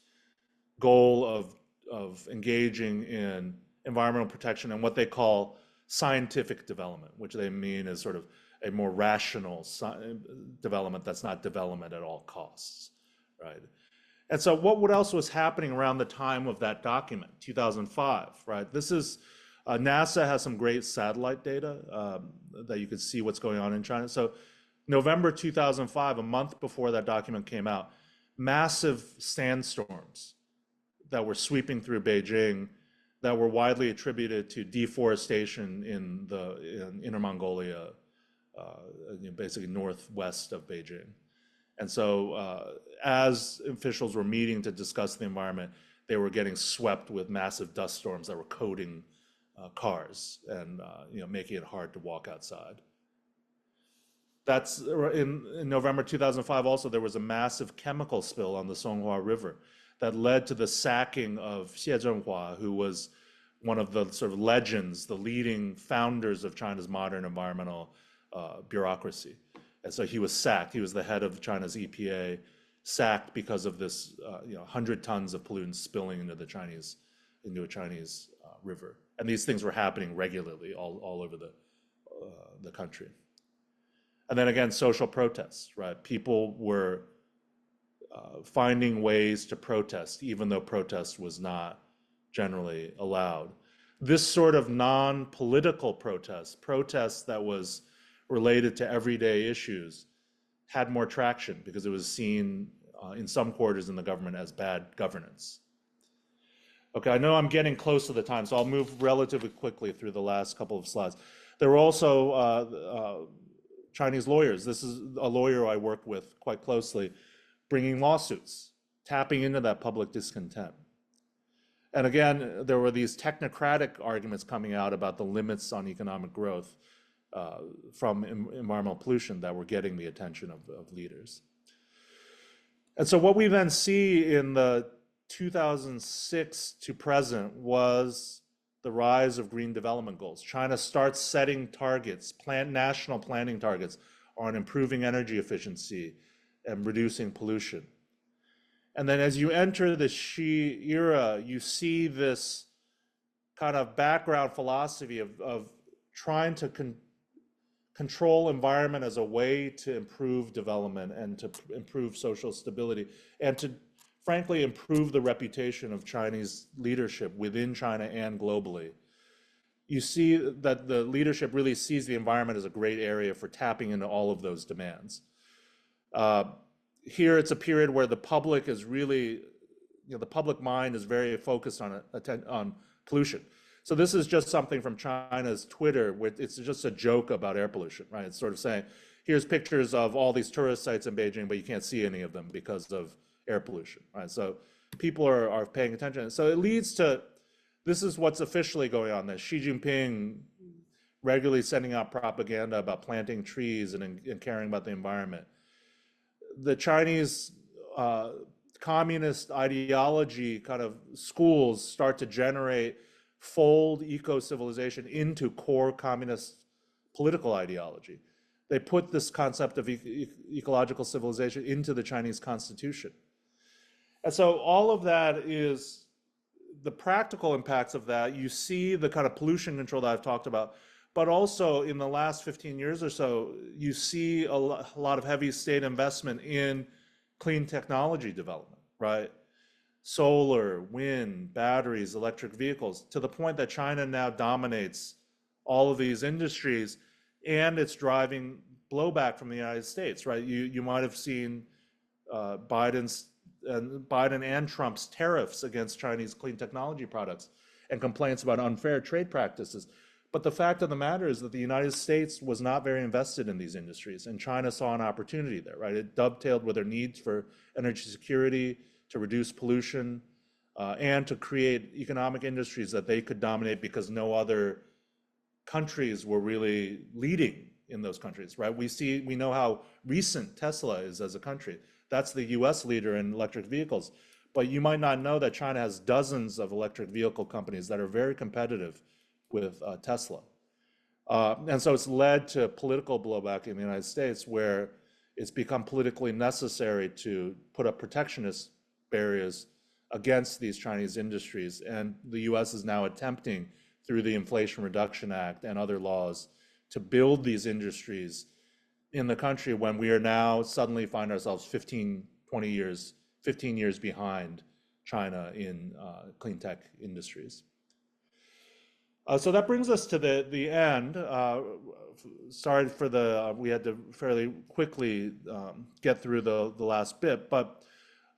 goal of engaging in environmental protection and what they call scientific development, which they mean is sort of a more rational development that's not development at all costs, right? And so what else was happening around the time of that document, 2005, right? This is, NASA has some great satellite data that you could see what's going on in China. So November 2005, a month before that document came out, massive sandstorms that were sweeping through Beijing that were widely attributed to deforestation in Inner Mongolia, basically northwest of Beijing. And so as officials were meeting to discuss the environment, they were getting swept with massive dust storms that were coating cars and making it hard to walk outside. That's in November 2005. Also, there was a massive chemical spill on the Songhua River that led to the sacking of Xie Zhenhua, who was one of the sort of legends, the leading founders of China's modern environmental bureaucracy. And so he was sacked. He was the head of China's EPA, sacked because of this 100 tons of pollutants spilling into a Chinese river. And these things were happening regularly all over the country. And then again, social protests, right? People were finding ways to protest, even though protest was not generally allowed. This sort of non-political protest that was related to everyday issues, had more traction because it was seen in some quarters in the government as bad governance. Okay, I know I'm getting close to the time, so I'll move relatively quickly through the last couple of slides. There were also Chinese lawyers. This is a lawyer I worked with quite closely, bringing lawsuits, tapping into that public discontent. And again, there were these technocratic arguments coming out about the limits on economic growth from environmental pollution that were getting the attention of leaders. And so what we then see in the 2006 to present was the rise of green development goals. China starts setting targets, national planning targets on improving energy efficiency and reducing pollution. And then as you enter the Xi era, you see this kind of background philosophy of trying to control environment as a way to improve development and to improve social stability and to frankly improve the reputation of Chinese leadership within China and globally. you see that the leadership really sees the environment as a great area for tapping into all of those demands. Here, it's a period where the public is really, the public mind is very focused on pollution. So this is just something from China's Twitter, where it's just a joke about air pollution, right? It's sort of saying, here's pictures of all these tourist sites in Beijing, but you can't see any of them because of air pollution, right? So people are paying attention. So it leads to, this is what's officially going on. That Xi Jinping regularly sending out propaganda about planting trees and caring about the environment. The Chinese communist ideology kind of schools start to generate, fold eco-civilization into core communist political ideology. They put this concept of ecological civilization into the Chinese constitution. And so all of that is the practical impacts of that. You see the kind of pollution control that I've talked about, but also in the last 15 years or so, you see a lot of heavy state investment in clean technology development, right? Solar, wind, batteries, electric vehicles, to the point that China now dominates all of these industries, and it's driving blowback from the United States, right? You might have seen Biden and Trump's tariffs against Chinese clean technology products and complaints about unfair trade practices. But the fact of the matter is that the United States was not very invested in these industries, and China saw an opportunity there, right? It dovetailed with their needs for energy security, to reduce pollution, and to create economic industries that they could dominate because no other countries were really leading in those countries, right? We know how recent Tesla is as a country. That's the US leader in electric vehicles. But you might not know that China has dozens of electric vehicle companies that are very competitive with Tesla. And so it's led to political blowback in the United States, where it's become politically necessary to put up protectionist barriers against these Chinese industries. And the US is now attempting, through the Inflation Reduction Act and other laws, to build these industries in the country, when we are now suddenly find ourselves 15 years behind China in clean tech industries. So that brings us to the end. Sorry for we had to fairly quickly get through the last bit, but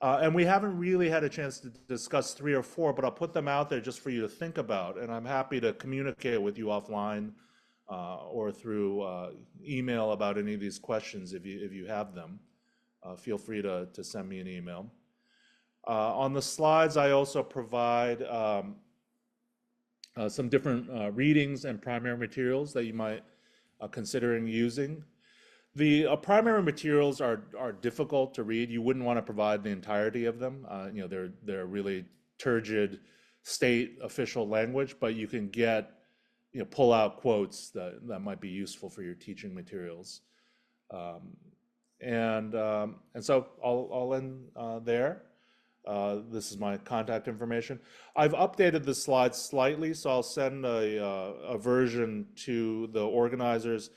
and we haven't really had a chance to discuss 3 or 4, but I'll put them out there just for you to think about, and I'm happy to communicate with you offline or through email about any of these questions if you have them. Feel free to send me an email. On the slides, I also provide some different readings and primary materials that you might considering using. The primary materials are difficult to read. You wouldn't want to provide the entirety of them. They're really turgid state official language, but you can get, pull out quotes that might be useful for your teaching materials. And so I'll end there. This is my contact information. I've updated the slides slightly, so I'll send a version to the organizers.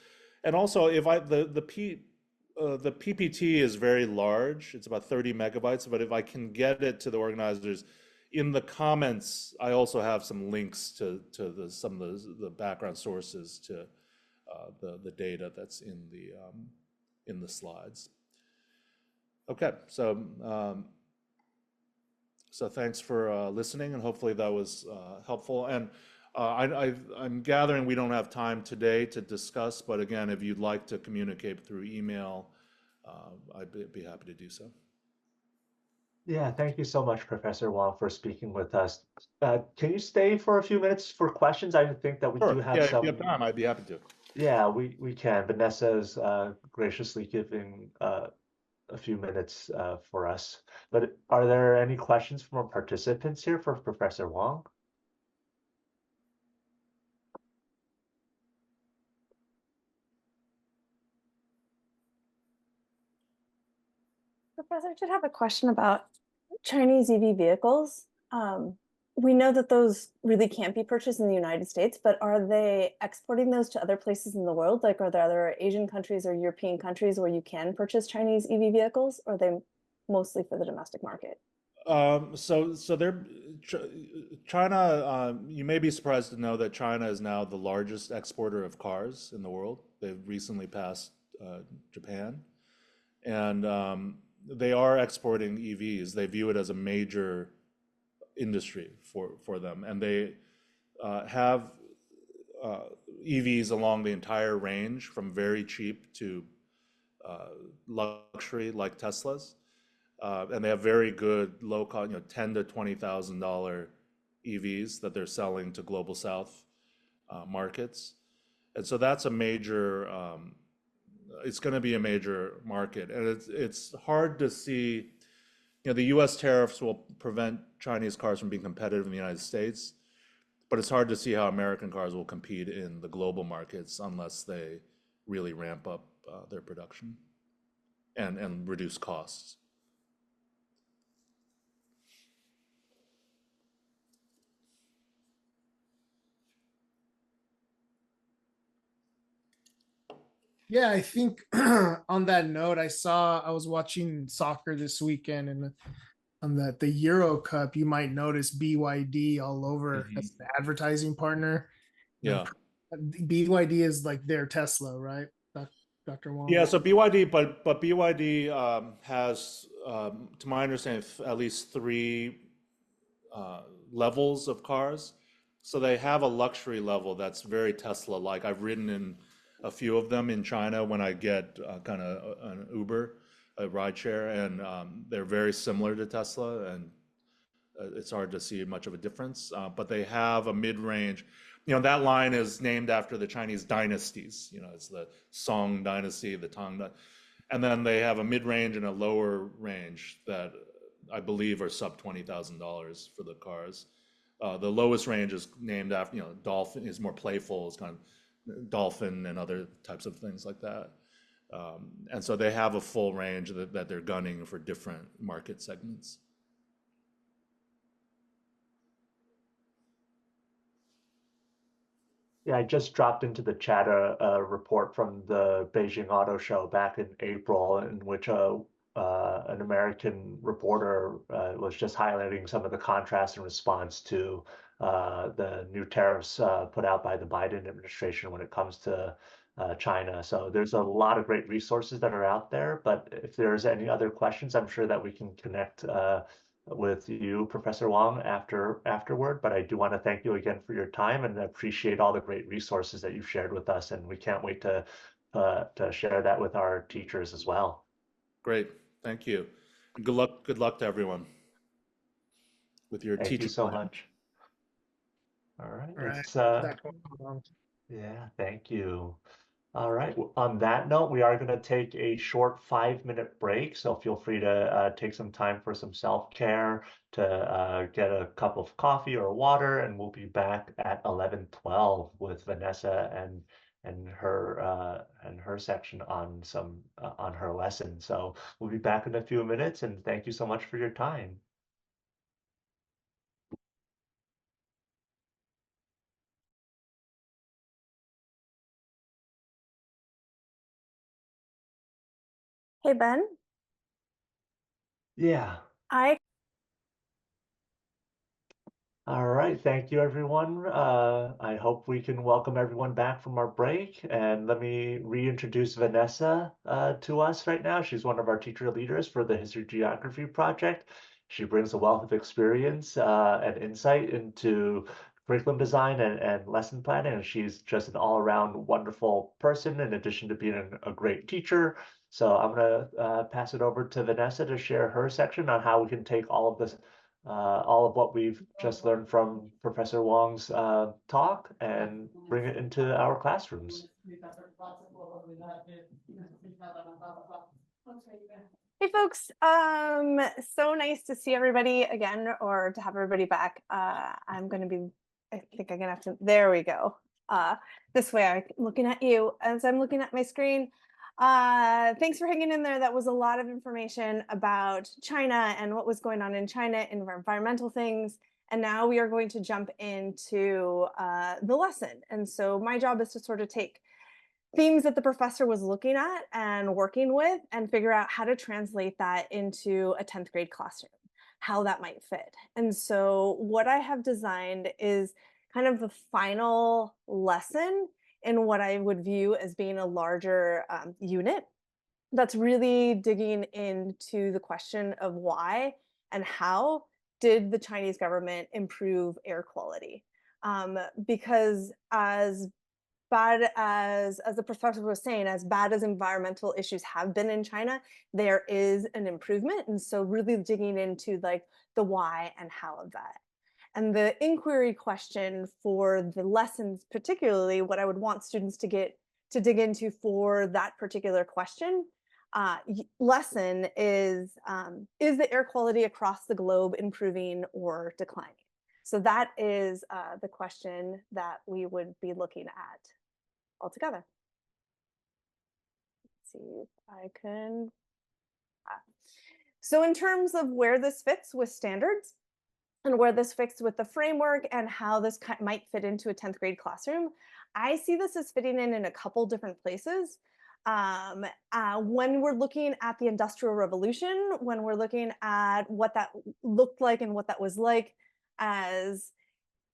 And also, if the PPT is very large, it's about 30 megabytes, but if I can get it to the organizers, in the comments, I also have some links to some of the background sources to the data that's in the slides. Okay, so thanks for listening, and hopefully that was helpful. And I'm gathering we don't have time today to discuss, but again, if you'd like to communicate through email, I'd be happy to do so. Yeah, thank you so much, Professor Wang, for speaking with us. Can you stay for a few minutes for questions? I think that we do have some. If you have time, I'd be happy to. Yeah, we can. Vanessa is graciously giving a few minutes for us. But are there any questions from our participants here for Professor Wang? Professor, I did have a question about Chinese EV vehicles. We know that those really can't be purchased in the United States, but are they exporting those to other places in the world? Like, are there other Asian countries or European countries where you can purchase Chinese EV vehicles, or are they mostly for the domestic market? So China, you may be surprised to know that China is now the largest exporter of cars in the world. They've recently passed Japan, and they are exporting EVs. They view it as a major industry for them, and they have EVs along the entire range from very cheap to luxury like Teslas. And they have very good low cost, $10,000 to $20,000 EVs that they're selling to global South markets. And so that's a major, it's going to be a major market. And it's hard to see, the US tariffs will prevent Chinese cars from being competitive in the United States, but it's hard to see how American cars will compete in the global markets unless they really ramp up their production and reduce costs. Yeah, I think on that note, I was watching soccer this weekend, and on the Euro Cup, you might notice BYD all over as an advertising partner. Yeah. BYD is like their Tesla, right, Dr. Wang? Yeah, so BYD, but BYD has, to my understanding, at least three levels of cars. So they have a luxury level that's very Tesla-like. I've ridden in a few of them in China when I get kind of an Uber, a rideshare, and they're very similar to Tesla, and it's hard to see much of a difference. But they have a mid-range. That line is named after the Chinese dynasties. It's the Song dynasty, the Tang, and then they have a mid-range and a lower range that I believe are sub $20,000 for the cars. The lowest range is named after, Dolphin is more playful. It's kind of Dolphin and other types of things like that. And so they have a full range that they're gunning for different market segments. Yeah, I just dropped into the chat a report from the Beijing Auto Show back in April, in which an American reporter was just highlighting some of the contrast in response to the new tariffs put out by the Biden administration when it comes to China. So there's a lot of great resources that are out there. But if there's any other questions, I'm sure that we can connect with you, Professor Wang, afterward. But I do want to thank you again for your time and appreciate all the great resources that you've shared with us. And we can't wait to share that with our teachers as well. Great, thank you. Good luck. Good luck to everyone with your teaching. Thank you so much. All right. Yeah, thank you. All right. On that note, we are going to take a short 5-minute break. So feel free to take some time for some self-care, to get a cup of coffee or water, and we'll be back at 11:12 with Vanessa and her section on on her lesson. So we'll be back in a few minutes, and thank you so much for your time. Hey, Ben. Yeah. All right, thank you, everyone. I hope we can welcome everyone back from our break. And let me reintroduce Vanessa to us right now. She's one of our teacher leaders for the History Geography project. She brings a wealth of experience and insight into curriculum design and lesson planning. And she's just an all-around wonderful person, in addition to being a great teacher. So I'm going to pass it over to Vanessa to share her section on how we can take all of this all of what we've just learned from Professor Wang's talk and bring it into our classrooms. Hey folks, so nice to see everybody again, or to have everybody back. I think I'm gonna have to, there we go. This way I'm looking at you as I'm looking at my screen. Thanks for hanging in there. That was a lot of information about China and what was going on in China in environmental things. And now we are going to jump into the lesson. And so my job is to sort of take themes that the professor was looking at and working with and figure out how to translate that into a 10th grade classroom. how that might fit. And so what I have designed is kind of the final lesson in what I would view as being a larger unit that's really digging into the question of why and how did the Chinese government improve air quality? Because as bad as the professor was saying, as bad as environmental issues have been in China, there is an improvement. And so really digging into like the why and how of that. And the inquiry question for the lessons, particularly what I would want students to get to dig into for that particular question, lesson is the air quality across the globe improving or declining? So that is the question that we would be looking at altogether. Let's see if I can. So in terms of where this fits with standards and where this fits with the framework and how this might fit into a 10th grade classroom, I see this as fitting in a couple different places. When we're looking at the Industrial Revolution, when we're looking at what that looked like and what that was like as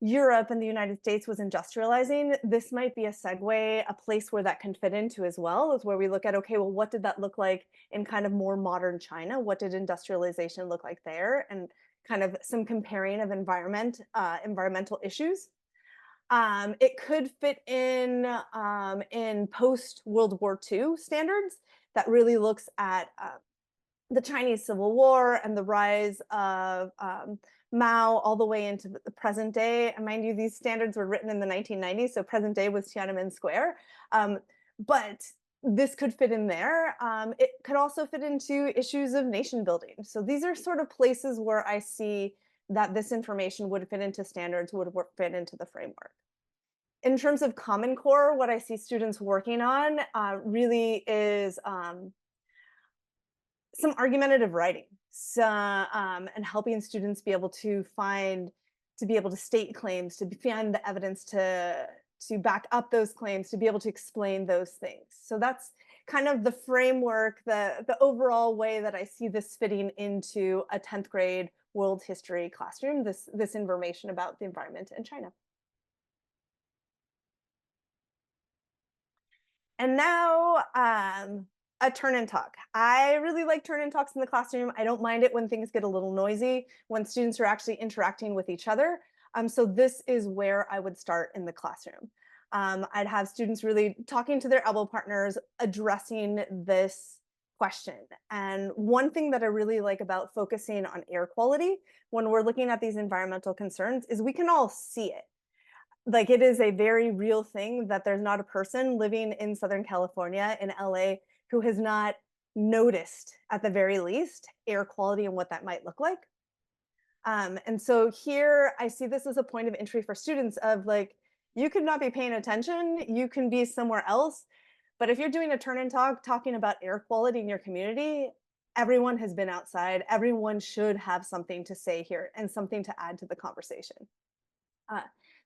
Europe and the United States was industrializing, this might be a segue, a place where that can fit into as well, is where we look at, okay, well, what did that look like in kind of more modern China? What did industrialization look like there? And kind of some comparing of environmental issues. It could fit in post-World War II standards that really looks at the Chinese Civil War and the rise of Mao all the way into the present day. And mind you, these standards were written in the 1990s, so present day was Tiananmen Square. But this could fit in there. It could also fit into issues of nation building. So these are sort of places where I see that this information would fit into standards, would fit into the framework. In terms of Common Core, what I see students working on really is some argumentative writing, and helping students be able to state claims, to find the evidence to back up those claims, to be able to explain those things. So that's kind of the framework, the overall way that I see this fitting into a 10th grade world history classroom, this information about the environment in China. And now a turn and talk. I really like turn and talks in the classroom. I don't mind it when things get a little noisy, when students are actually interacting with each other. So this is where I would start in the classroom. I'd have students really talking to their elbow partners, addressing this question. And one thing that I really like about focusing on air quality when we're looking at these environmental concerns is we can all see it. Like, it is a very real thing that there's not a person living in Southern California, in LA, who has not noticed, at the very least, air quality and what that might look like. And so here I see this as a point of entry for students of like, you could not be paying attention, you can be somewhere else, but if you're doing a turn and talk, talking about air quality in your community, everyone has been outside, everyone should have something to say here and something to add to the conversation.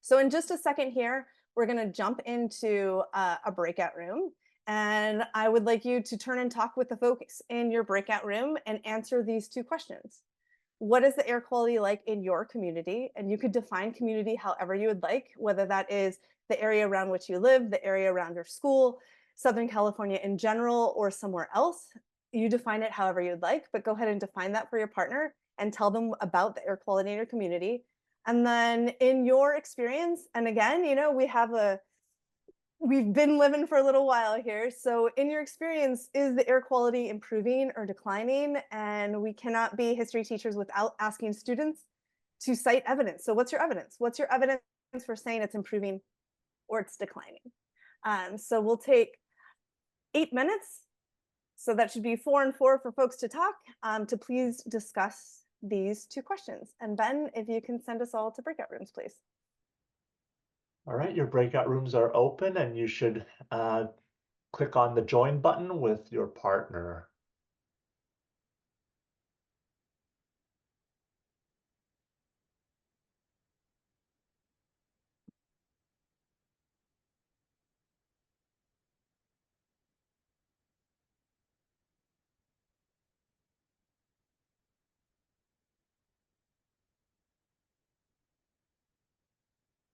So in just a second here, we're going to jump into a breakout room. And I would like you to turn and talk with the folks in your breakout room and answer these two questions. What is the air quality like in your community? And you could define community however you would like, whether that is the area around which you live, the area around your school, Southern California in general, or somewhere else. You define it however you'd like, but go ahead and define that for your partner and tell them about the air quality in your community. And then in your experience, and again, you know, we've been living for a little while here. So in your experience, is the air quality improving or declining? And we cannot be history teachers without asking students to cite evidence. So what's your evidence? What's your evidence for saying it's improving or it's declining? So we'll take 8 minutes. So that should be 4 and 4 for folks to talk, to please discuss these two questions. And Ben, if you can send us all to breakout rooms, please. All right, your breakout rooms are open and you should click on the join button with your partner.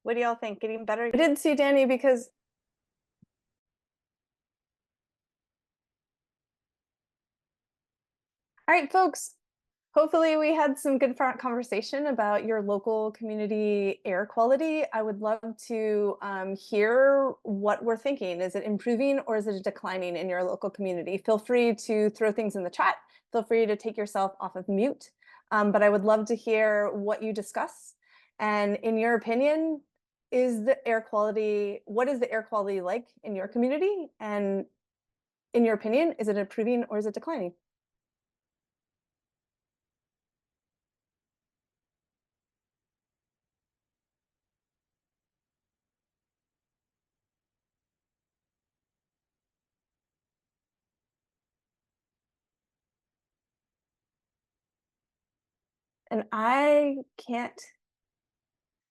What do y'all think? Getting better? I did see Danny because all right, folks. Hopefully we had some good conversation about your local community air quality. I would love to hear what we're thinking. Is it improving or is it declining in your local community? Feel free to throw things in the chat. Feel free to take yourself off of mute. But I would love to hear what you discuss. And in your opinion, what is the air quality like in your community? And in your opinion, is it improving or is it declining? And I can't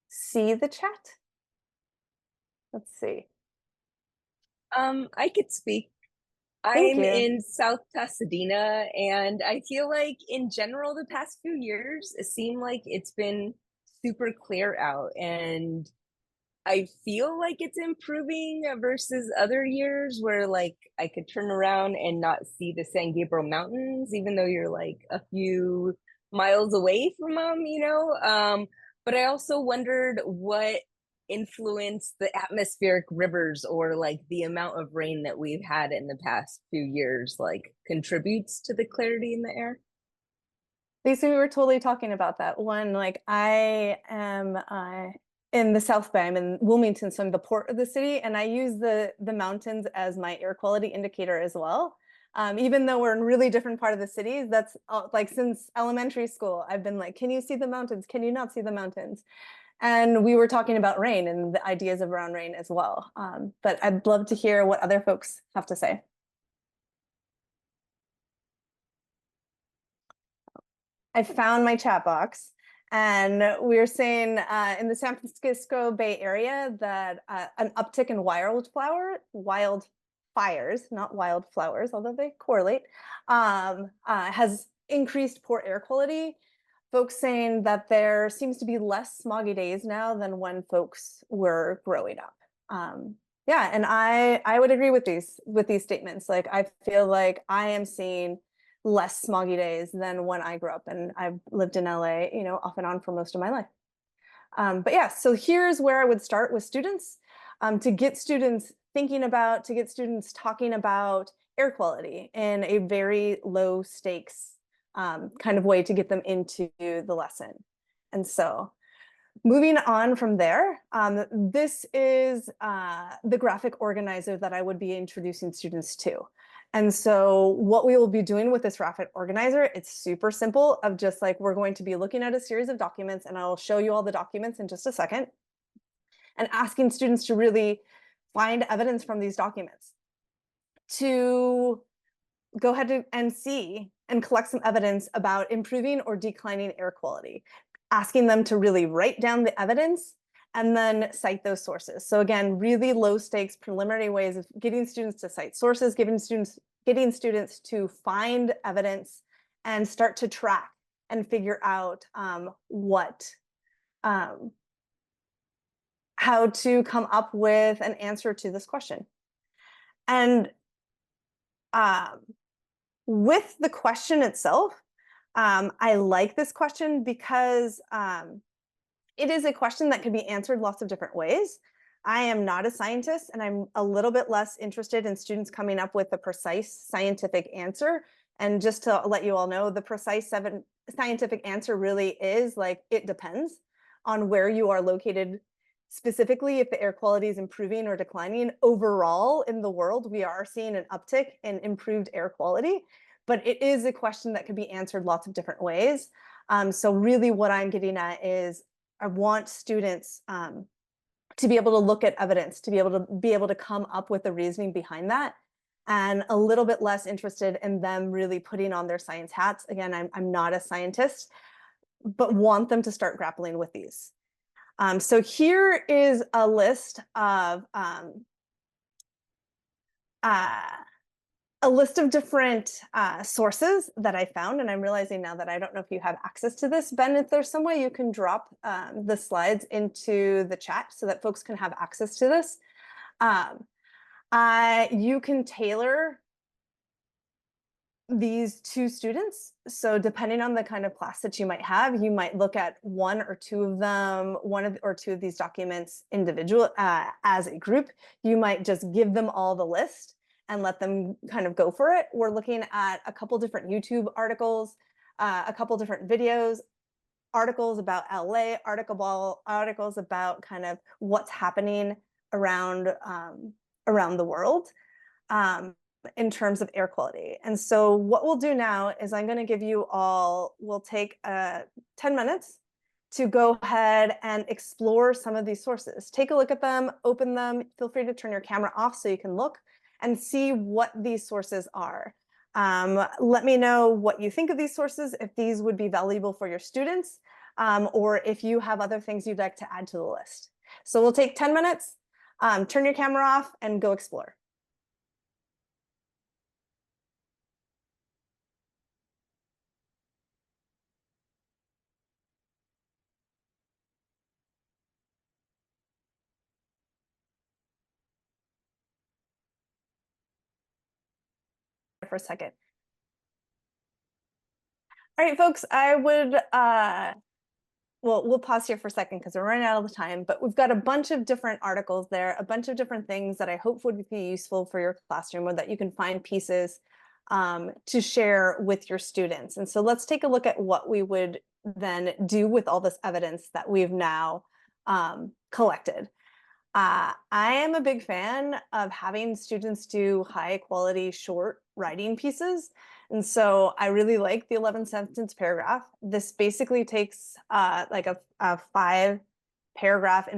see the chat. Let's see. I could speak. Thank I'm you. in South Pasadena, and I feel like in general, the past few years, it seemed like it's been super clear out, and I feel like it's improving versus other years where like I could turn around and not see the San Gabriel Mountains, even though you're like a few miles away from them, you know? But I also wondered what influenced the atmospheric rivers or like the amount of rain that we've had in the past few years like contributes to the clarity in the air. Lisa, we were totally talking about that one. Like I am in the South Bay. I'm in Wilmington, so I'm the port of the city, and I use the mountains as my air quality indicator as well. Even though we're in really different part of the cities, that's like since elementary school, I've been like, can you see the mountains? Can you not see the mountains? And we were talking about rain and the ideas around rain as well. But I'd love to hear what other folks have to say. I found my chat box. And we were saying in the San Francisco Bay Area that an uptick in wildfires, not wildflowers, although they correlate, has increased poor air quality. Folks saying that there seems to be less smoggy days now than when folks were growing up. Yeah, and I would agree with these statements. Like I feel like I am seeing less smoggy days than when I grew up, and I've lived in LA, you know, off and on for most of my life. But yeah, so here's where I would start with students to get students thinking about, to get students talking about air quality in a very low stakes kind of way to get them into the lesson. And so moving on from there, this is the graphic organizer that I would be introducing students to. And so what we will be doing with this graphic organizer, it's super simple of just like, we're going to be looking at a series of documents, and I'll show you all the documents in just a second, and asking students to really find evidence from these documents, to go ahead and see and collect some evidence about improving or declining air quality, asking them to really write down the evidence and then cite those sources. So again, really low stakes preliminary ways of getting students to cite sources, getting students to find evidence and start to track and figure out how to come up with an answer to this question. And with the question itself, I like this question because it is a question that can be answered lots of different ways. I am not a scientist, and I'm a little bit less interested in students coming up with a precise scientific answer. And just to let you all know, the precise scientific answer really is like, it depends on where you are located. Specifically, if the air quality is improving or declining overall in the world, we are seeing an uptick in improved air quality, but it is a question that can be answered lots of different ways. So really what I'm getting at is I want students to be able to look at evidence, to be able to come up with the reasoning behind that, and a little bit less interested in them really putting on their science hats. Again, I'm not a scientist, but want them to start grappling with these. So here is a list of a list of different sources that I found, and I'm realizing now that I don't know if you have access to this. Ben, if there's some way you can drop the slides into the chat so that folks can have access to this. You can tailor these to students. So depending on the kind of class that you might have, you might look at one or two of them, or two of these documents individual as a group. You might just give them all the list and let them kind of go for it. We're looking at a couple different YouTube articles, a couple different videos, articles about LA, articles about kind of what's happening around the world. In terms of air quality. And so what we'll do now is I'm going to give you all, we'll take 10 minutes to go ahead and explore some of these sources. Take a look at them, open them, feel free to turn your camera off so you can look and see what these sources are. Let me know what you think of these sources, if these would be valuable for your students, or if you have other things you'd like to add to the list. So we'll take 10 minutes, turn your camera off and go explore. For a second. All right, folks, I would, well, we'll pause here for a second because we're running out of the time, but we've got a bunch of different articles there, a bunch of different things that I hope would be useful for your classroom or that you can find pieces to share with your students. And so let's take a look at what we would then do with all this evidence that we've now collected. I am a big fan of having students do high quality short writing pieces. And so I really like the 11 sentence paragraph. This basically takes like a 5-paragraph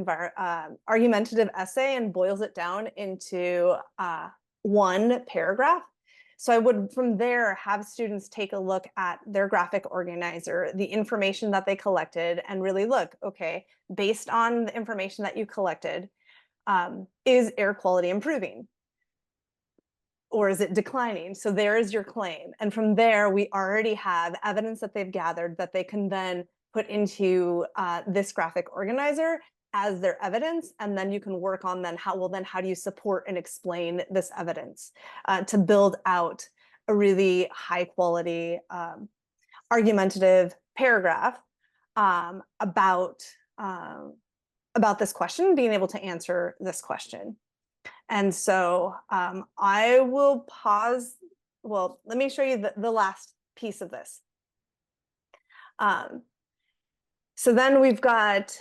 argumentative essay and boils it down into 1 paragraph. So I would from there have students take a look at their graphic organizer, the information that they collected, and really look, okay, based on the information that you collected, is air quality improving? Or is it declining? So there is your claim. And from there, we already have evidence that they've gathered that they can then put into this graphic organizer as their evidence. And then you can work on then how do you support and explain this evidence to build out a really high quality argumentative paragraph about this question, being able to answer this question. And so I will pause. Well, let me show you the last piece of this. So then we've got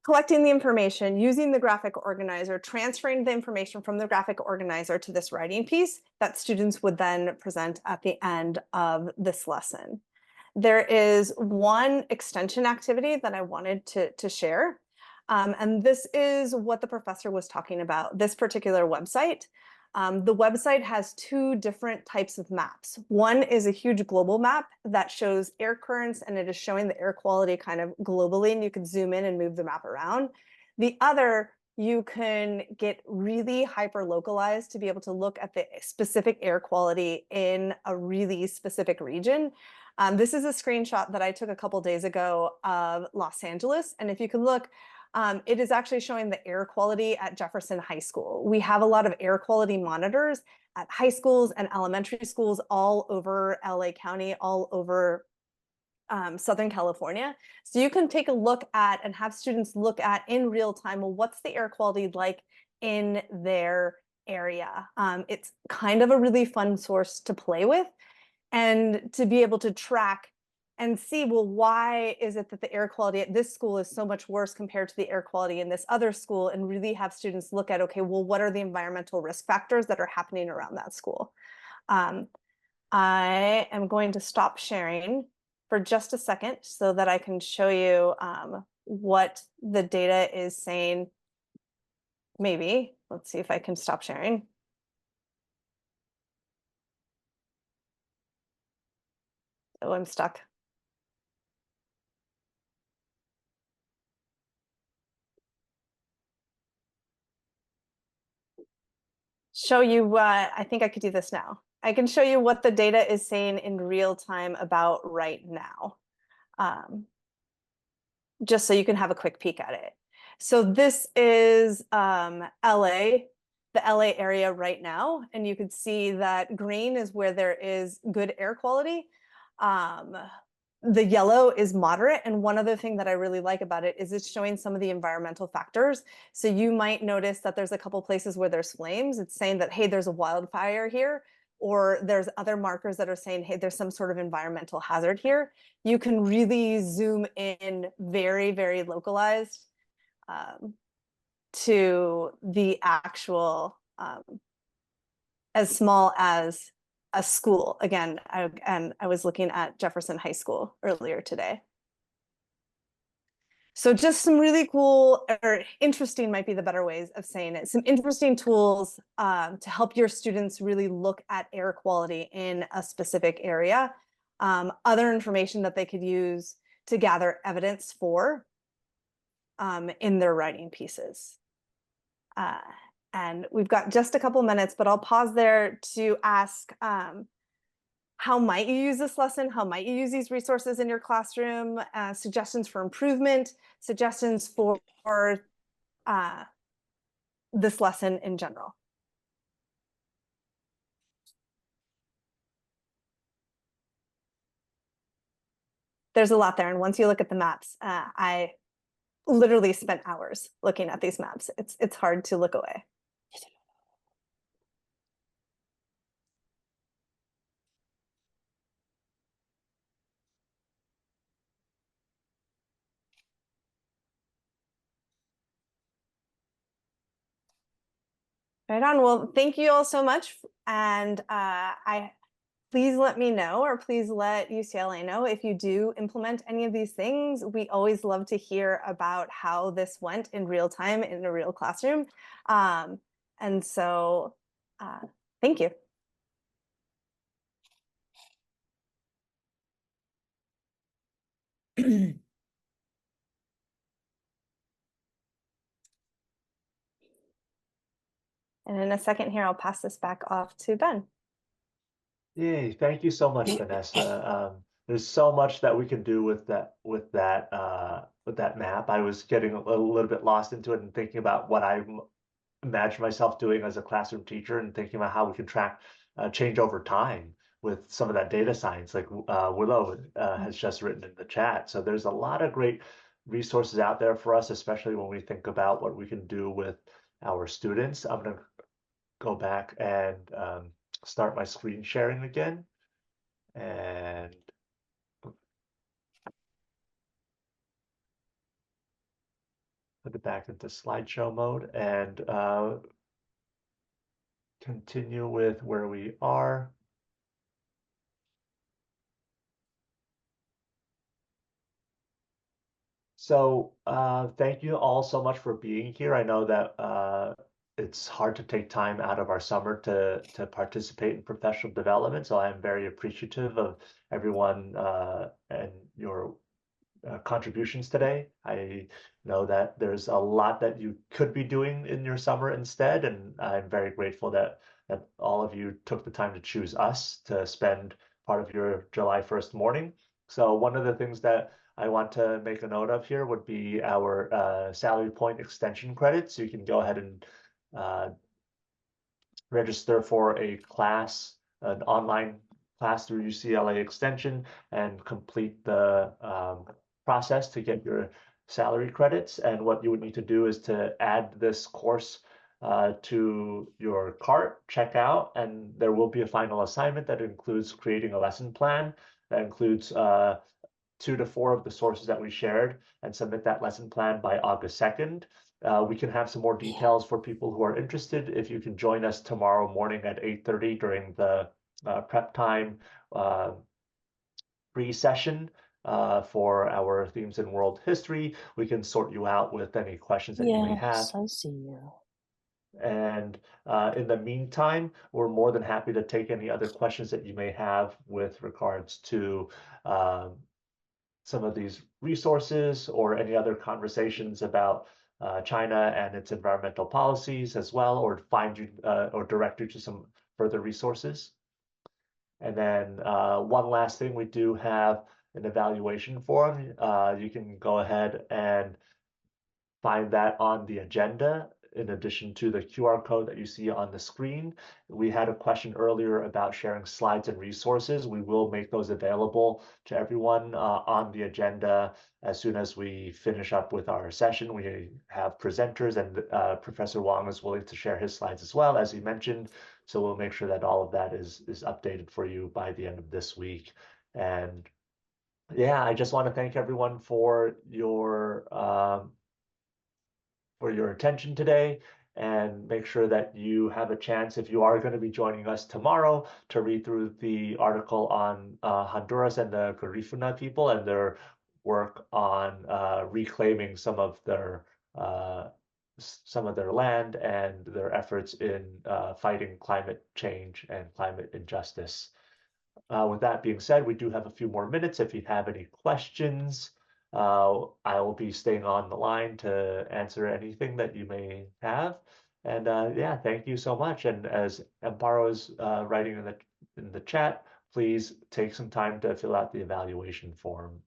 collecting the information, using the graphic organizer, transferring the information from the graphic organizer to this writing piece that students would then present at the end of this lesson. There is one extension activity that I wanted to share. And this is what the professor was talking about, this particular website. The website has 2 different types of maps. One is a huge global map that shows air currents, and it is showing the air quality kind of globally, and you can zoom in and move the map around. The other, you can get really hyper localized to be able to look at the specific air quality in a really specific region. This is a screenshot that I took a couple days ago of Los Angeles. And if you can look, it is actually showing the air quality at Jefferson High School. We have a lot of air quality monitors at high schools and elementary schools all over LA County, all over Southern California. So you can take a look at and have students look at in real time, well, what's the air quality like in their area? It's kind of a really fun source to play with and to be able to track and see, well, why is it that the air quality at this school is so much worse compared to the air quality in this other school, and really have students look at, okay, well, what are the environmental risk factors that are happening around that school? I am going to stop sharing for just a second so that I can show you what the data is saying. Maybe, let's see if I can stop sharing. Oh, I'm stuck. Show you, I think I could do this now. I can show you what the data is saying in real time about right now, just so you can have a quick peek at it. So this is LA, the LA area right now, and you can see that green is where there is good air quality. The yellow is moderate, and one other thing that I really like about it is it's showing some of the environmental factors. So you might notice that there's a couple places where there's flames. It's saying that, hey, there's a wildfire here, or there's other markers that are saying, hey, there's some sort of environmental hazard here. You can really zoom in very, very localized to the actual, as small as a school. Again, I was looking at Jefferson High School earlier today. So just some really cool, or interesting might be the better ways of saying it, some interesting tools to help your students really look at air quality in a specific area. Other information that they could use to gather evidence for in their writing pieces. And we've got just a couple minutes, but I'll pause there to ask, how might you use this lesson? How might you use these resources in your classroom? Suggestions for improvement, suggestions for this lesson in general. There's a lot there, and once you look at the maps, I literally spent hours looking at these maps. It's hard to look away. Right on. Well, thank you all so much. And please let me know, or please let UCLA know if you do implement any of these things. We always love to hear about how this went in real time in a real classroom. And so thank you. And in a second here, I'll pass this back off to Ben. Yay, thank you so much, Vanessa. There's so much that we can do with that map. I was getting a little bit lost into it and thinking about what I imagine myself doing as a classroom teacher, and thinking about how we can track change over time with some of that data science, like Willow has just written in the chat. So there's a lot of great resources out there for us, especially when we think about what we can do with our students. I'm going to go back and start my screen sharing again, and put it back into slideshow mode, and continue with where we are. So thank you all so much for being here. I know that it's hard to take time out of our summer to participate in professional development. So I'm very appreciative of everyone and your contributions today. I know that there's a lot that you could be doing in your summer instead, and I'm very grateful that all of you took the time to choose us to spend part of your July 1st morning. So one of the things that I want to make a note of here would be our salary point extension credits. So you can go ahead and register for a class, an online class through UCLA Extension, and complete the process to get your salary credits. And what you would need to do is to add this course to your cart, check out, and there will be a final assignment that includes creating a lesson plan that includes 2 to 4 of the sources that we shared, and submit that lesson plan by August 2nd. We can have some more details for people who are interested. If you can join us tomorrow morning at 8:30 during the prep time pre-session for our themes in world history, we can sort you out with any questions that you may have. Yes, I see you. And in the meantime, we're more than happy to take any other questions that you may have with regards to some of these resources, or any other conversations about China and its environmental policies as well, or find you or direct you to some further resources. And then one last thing, we do have an evaluation form. You can go ahead and find that on the agenda in addition to the QR code that you see on the screen. We had a question earlier about sharing slides and resources. We will make those available to everyone on the agenda as soon as we finish up with our session. We have presenters, and Professor Wang is willing to share his slides as well, as he mentioned. So we'll make sure that all of that is updated for you by the end of this week. And yeah, I just want to thank everyone for your attention today, and make sure that you have a chance, if you are going to be joining us tomorrow, to read through the article on Honduras and the Garifuna people and their work on reclaiming some of their land and their efforts in fighting climate change and climate injustice. With that being said, we do have a few more minutes. If you have any questions, I will be staying on the line to answer anything that you may have. And yeah, thank you so much. And as Amparo is writing in the chat, please take some time to fill out the evaluation form